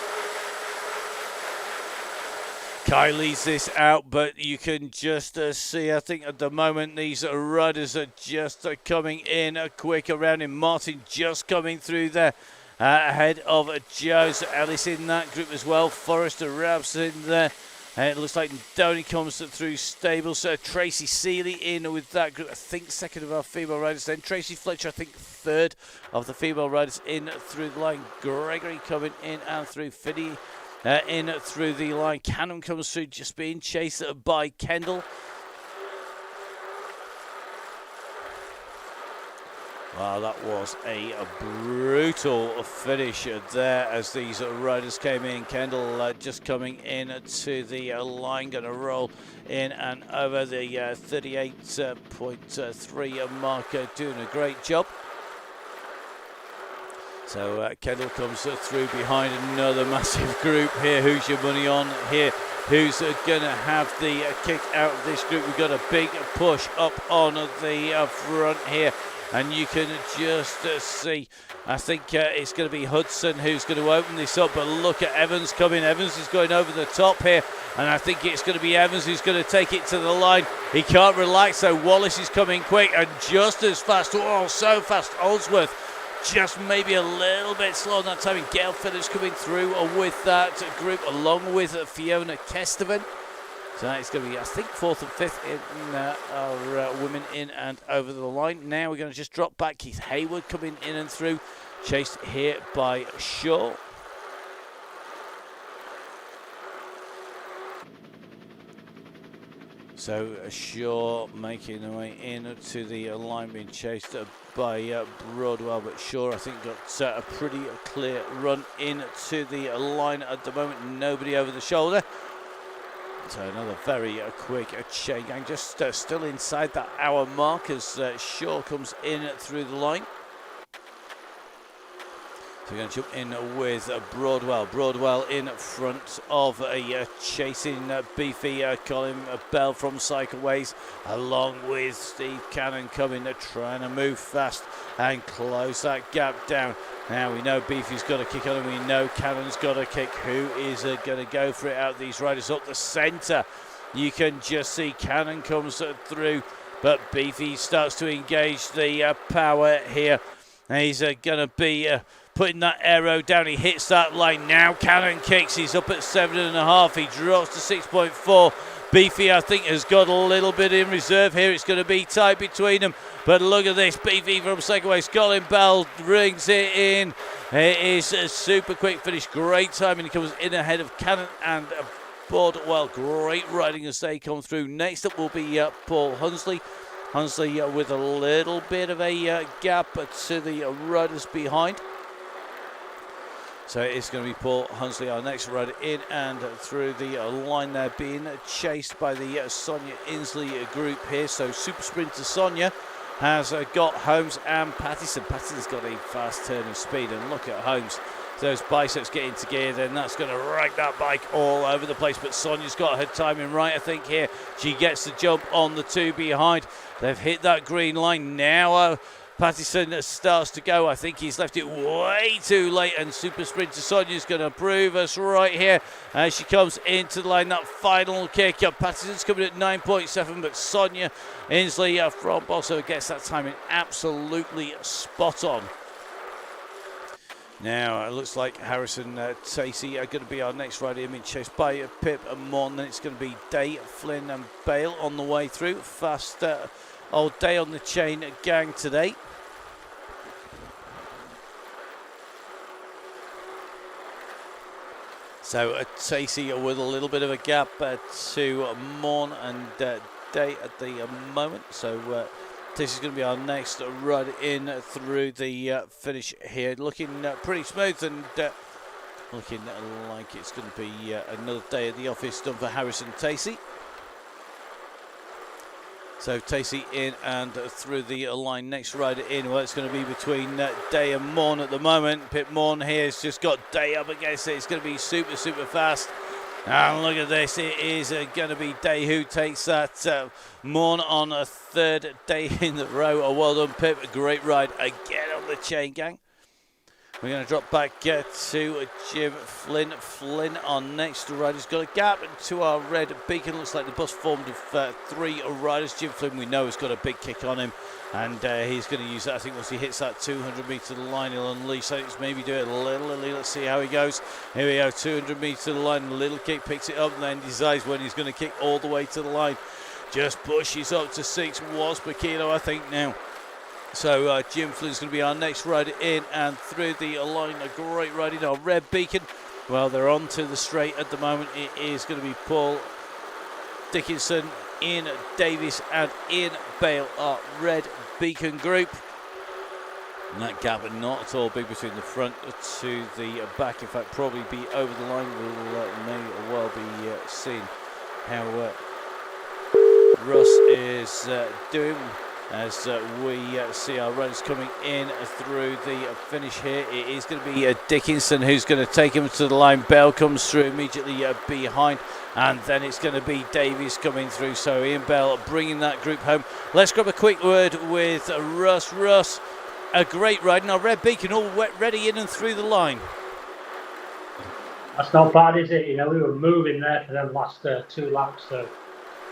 Kai leads this out, but you can just see, I think at the moment, these riders are just coming in quick around him. Martin just coming through there ahead of Joe's. Ellis in that group as well. Forrester Rabs in there. It looks like Donny comes through stables. Tracy Seeley in with that group. I think second of our female riders. Then Tracy Fletcher, I think third of the female riders in through the line. Gregory coming in and through. Finney in through the line. Cannon comes through, just being chased by Kendall. Wow, that was a brutal finish there as these riders came in. Kendall just coming in to the line, going to roll in and over the 38.3 mark, doing a great job. So Kendall comes through behind another massive group here. Who's your money on here? Who's going to have the kick out of this group? We've got a big push up on the front here. And you can just see, I think it's going to be Hudson who's going to open this up. But look at Evans coming. Evans is going over the top here. And I think it's going to be Evans who's going to take it to the line. He can't relax, so Wallace is coming quick and just as fast. Oh, so fast. Oldsworth just maybe a little bit slow on that time. And Gail Phillips coming through with that group along with Fiona Kestevan. So it's going to be, I think, fourth and fifth in our women in and over the line. Now we're going to just drop back. Keith Hayward coming in and through, chased here by Shaw. So Shaw making their way into the line, being chased by Broadwell, but Shaw, I think, got a pretty clear run into the line at the moment. Nobody over the shoulder. So another very quick Chaingang, just still inside that hour mark as Shaw comes in through the line. So we're going to jump in with Broadwell. Broadwell in front of a chasing beefy Colin Bell from Cycleways, along with Steve Cannon coming, trying to move fast and close that gap down. Now we know Beefy's got a kick on and we know Cannon's got a kick. Who is going to go for it out of these riders up the centre? You can just see Cannon comes through, but Beefy starts to engage the power here. And he's going to be putting that arrow down. He hits that line. Now Cannon kicks. He's up at 7.5. He drops to 6.4. Beefy, I think, has got a little bit in reserve here. It's going to be tight between them. But look at this. Beefy from Segway. Colin Bell rings it in. It is a super quick finish. Great time. And he comes in ahead of Cannon and Bordwell. Great riding as they come through. Next up will be Paul Hunsley. Hunsley with a little bit of a gap to the riders behind. So it's going to be Paul Hunsley, our next rider, in and through the line there, being chased by the Sonia Inslee group here. So Super Sprinter Sonia has got Holmes and Pattison. Pattison's got a fast turn of speed, and look at Holmes. Those biceps get into gear, then that's going to rag that bike all over the place. But Sonia's got her timing right, I think, here. She gets the jump on the two behind. They've hit that green line now. Pattison starts to go. I think he's left it way too late, and Super Sprinter Sonia's going to prove us right here as she comes into the line. That final kick. Pattison's coming at 9.7, but Sonia Inslee from Bosso gets that timing absolutely spot on. Now, it looks like Harrison Tacey are going to be our next rider. I mean, chased by Pip and Mon. Then it's going to be Day, Flynn and Bale on the way through. Fast old Day on the chain gang today. So Tacey with a little bit of a gap to Mon and Day at the moment. So This is going to be our next run in through the finish here. Looking pretty smooth and looking like it's going to be another day at the office done for Harrison Tacey. So Tacey in and through the line. Next rider in, well, it's going to be between Day and Morn at the moment. Pip Morn here has just got Day up against it. It's going to be super, super fast. And look at this, it is going to be Day who takes that Morn on a third day in the row. Oh, well done, Pip. A great ride again on the chain gang. We're going to drop back to Jim Flynn. Flynn, our next rider, has got a gap to our red beacon. Looks like the bus formed of 3 riders. Jim Flynn, we know, has got a big kick on him, and he's going to use that. I think once he hits that 200-metre line, he'll unleash. So it's maybe do it a little. Let's see how he goes. Here we go, 200-metre line, a little kick, picks it up, and then decides when he's going to kick all the way to the line. Just pushes up to 6, was Bakino, I think, now. So Jim Flynn's going to be our next rider in and through the line. A great riding on red beacon. Well, they're on to the straight at the moment. It is going to be Paul Dickinson, Ian Davis and Ian Bale, our red beacon group. And that gap not at all big between the front to the back. In fact, probably be over the line. We'll may well be seeing how Russ is doing. As we see our runners coming in through the finish here. It is going to be Dickinson who's going to take him to the line. Bell comes through immediately behind, and then it's going to be Davies coming through. So Ian Bell bringing that group home. Let's grab a quick word with Russ. Russ, a great ride. Now red beacon all ready in and through the line. That's not bad, is it? You know, we were moving there for them last 2 laps, so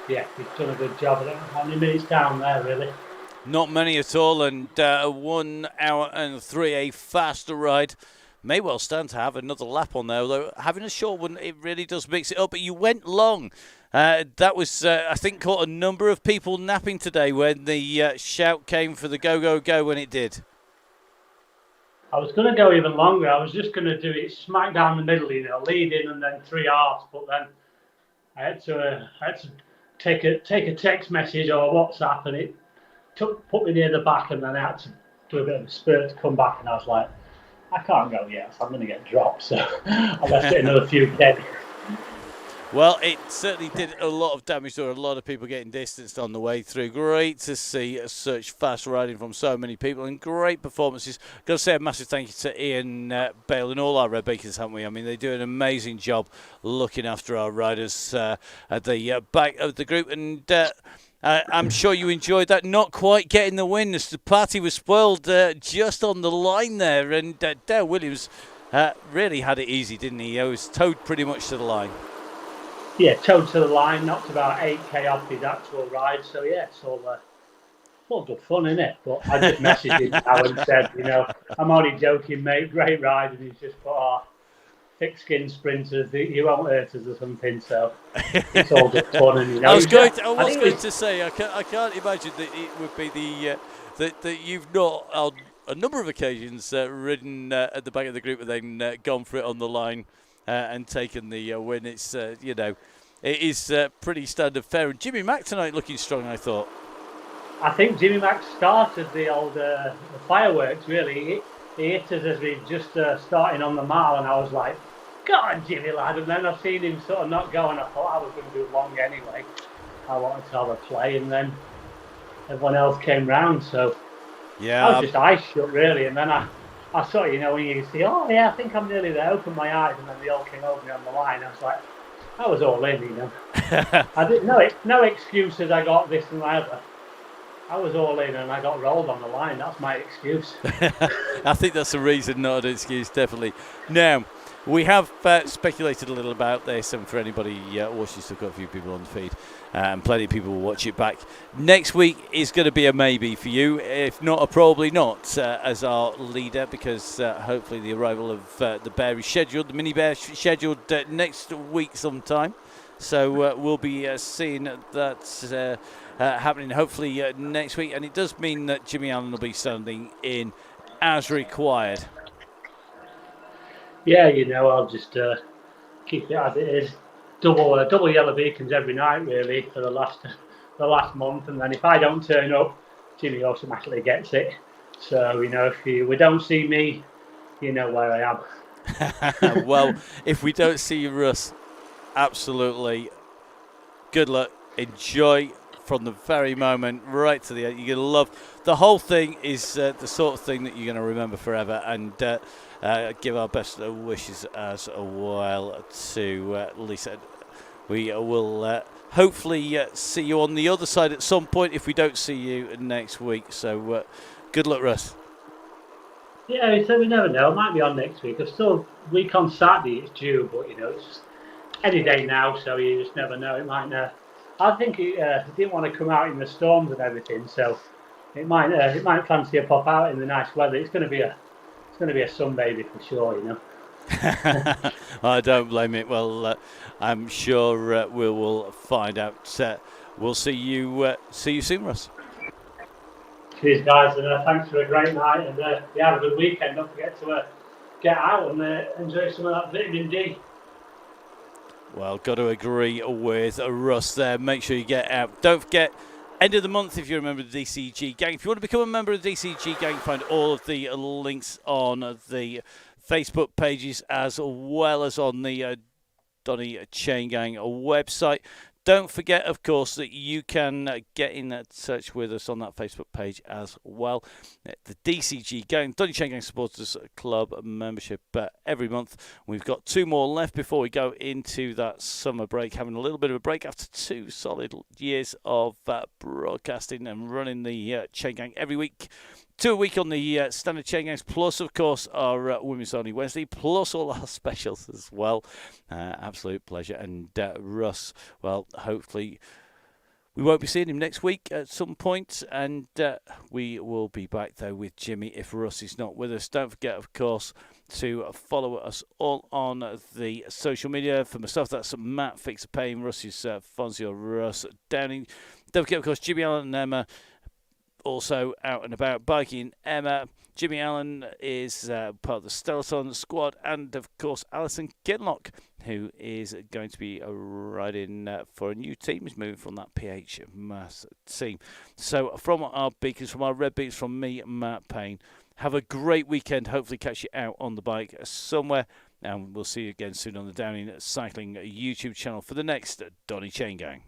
yeah, he's done a good job. I don't know how many minutes down there, really. Not many at all, and 1 hour and 3, a faster ride. May well stand to have another lap on there, although having a short one, it really does mix it up. But you went long. That was, I think, caught a number of people napping today when the shout came for the go, go, go when it did. I was going to go even longer. I was just going to do it smack down the middle, you know, lead in and then 3 halves. But then I had to take a text message or a WhatsApp, and it put me near the back, and then I had to do a bit of a spurt to come back, and I was like, I can't go yet, so I'm going to get dropped. So I left it another few dead. Well, it certainly did a lot of damage. There were a lot of people getting distanced on the way through. Great to see such fast riding from so many people and great performances. Got to say a massive thank you to Ian Bale and all our red beacons, haven't we? I mean, they do an amazing job looking after our riders at the back of the group. And I'm sure you enjoyed that. Not quite getting the win as the party was spoiled just on the line there. And Dale Williams really had it easy, didn't he? He was towed pretty much to the line. Yeah, towed to the line, knocked about 8k off his actual ride. So yeah, it's all good fun, isn't it? But I just messaged him now and said, you know, I'm only joking, mate. Great ride, and he's just put, thick-skinned sprinters, you won't hurt us or something. So it's all good fun, and you know. I was going to say, I can't imagine that it would be that you've not on a number of occasions ridden at the back of the group and then gone for it on the line. And taken the win. It's, you know, it is pretty standard fare. And Jimmy Mack tonight looking strong, I thought. I think Jimmy Mack started the old the fireworks, really. He hit us as we just starting on the mile, and I was like, go on, Jimmy, lad. And then I've seen him sort of not go, and I thought I was going to do long anyway. I wanted to have a play, and then everyone else came round. So yeah, I was just eyes shut, really. And then I saw, you know, when you see, oh yeah, I think I'm nearly there. Opened my eyes, and then they all came over me on the line. I was like, I was all in, you know. I didn't know it. No excuses. I got this and that. I was all in, and I got rolled on the line. That's my excuse. I think that's a reason, not an excuse, definitely. Now, we have speculated a little about this, and for anybody watching, still got a few people on the feed, and plenty of people will watch it back. Next week is going to be a maybe for you, if not a probably not, as our leader, because hopefully the arrival of the bear is scheduled, the mini bear scheduled next week sometime. So we'll be seeing that happening hopefully next week, and it does mean that Jimmy Allen will be standing in as required. Yeah, you know, I'll just keep it as it is. Double yellow beacons every night, really, for the last month, and then if I don't turn up, Jimmy automatically gets it. So you know, if we don't see me, you know where I am. Well, if we don't see you, Russ, absolutely. Good luck. Enjoy from the very moment right to the end. You're going to love the whole thing. Is the sort of thing that you're going to remember forever, and give our best wishes as well to Lisa. We will hopefully see you on the other side at some point if we don't see you next week. So good luck, Russ. Yeah, so we never know. It might be on next week. I've still week on Saturday. It's due, but it's any day now, so you just never know. It might. I think he didn't want to come out in the storms and everything, so it might fancy a pop out in the nice weather. It's going to be a sun baby for sure. I don't blame it. Well, I'm sure we will find out. We'll see you soon, Russ. Cheers, guys, and thanks for a great night. And have a good weekend. Don't forget to get out and enjoy some of that vitamin D. Well, got to agree with Russ there. Make sure you get out. Don't forget, end of the month if you're a member of the DCG gang. If you want to become a member of the DCG gang, find all of the links on the Facebook pages as well as on the Donny Chaingang website. Don't forget, of course, that you can get in touch with us on that Facebook page as well. The DCG Gang, Donny Chaingang Supporters Club membership every month. We've got 2 more left before we go into that summer break, having a little bit of a break after 2 solid years of broadcasting and running the Chaingang every week. 2 a week on the standard Chaingangs, plus, of course, our Women's Only Wednesday, plus all our specials as well. Absolute pleasure. And Russ, well, hopefully we won't be seeing him next week at some point, and we will be back, though, with Jimmy if Russ is not with us. Don't forget, of course, to follow us all on the social media. For myself, that's Matt Fix the Pain, Russ is Fonzie or Russ Downing. Don't forget, of course, Jimmy Allen and Emma also out and about biking. Emma, Jimmy Allen is part of the Stellaton squad, and of course Alison Kinlock, who is going to be riding for a new team. He's moving from that PH Mass team. So from our beacons, from our red beacons, from me, Matt Payne, have a great weekend. Hopefully catch you out on the bike somewhere, and we'll see you again soon on the Downing Cycling YouTube channel for the next Donny Chaingang.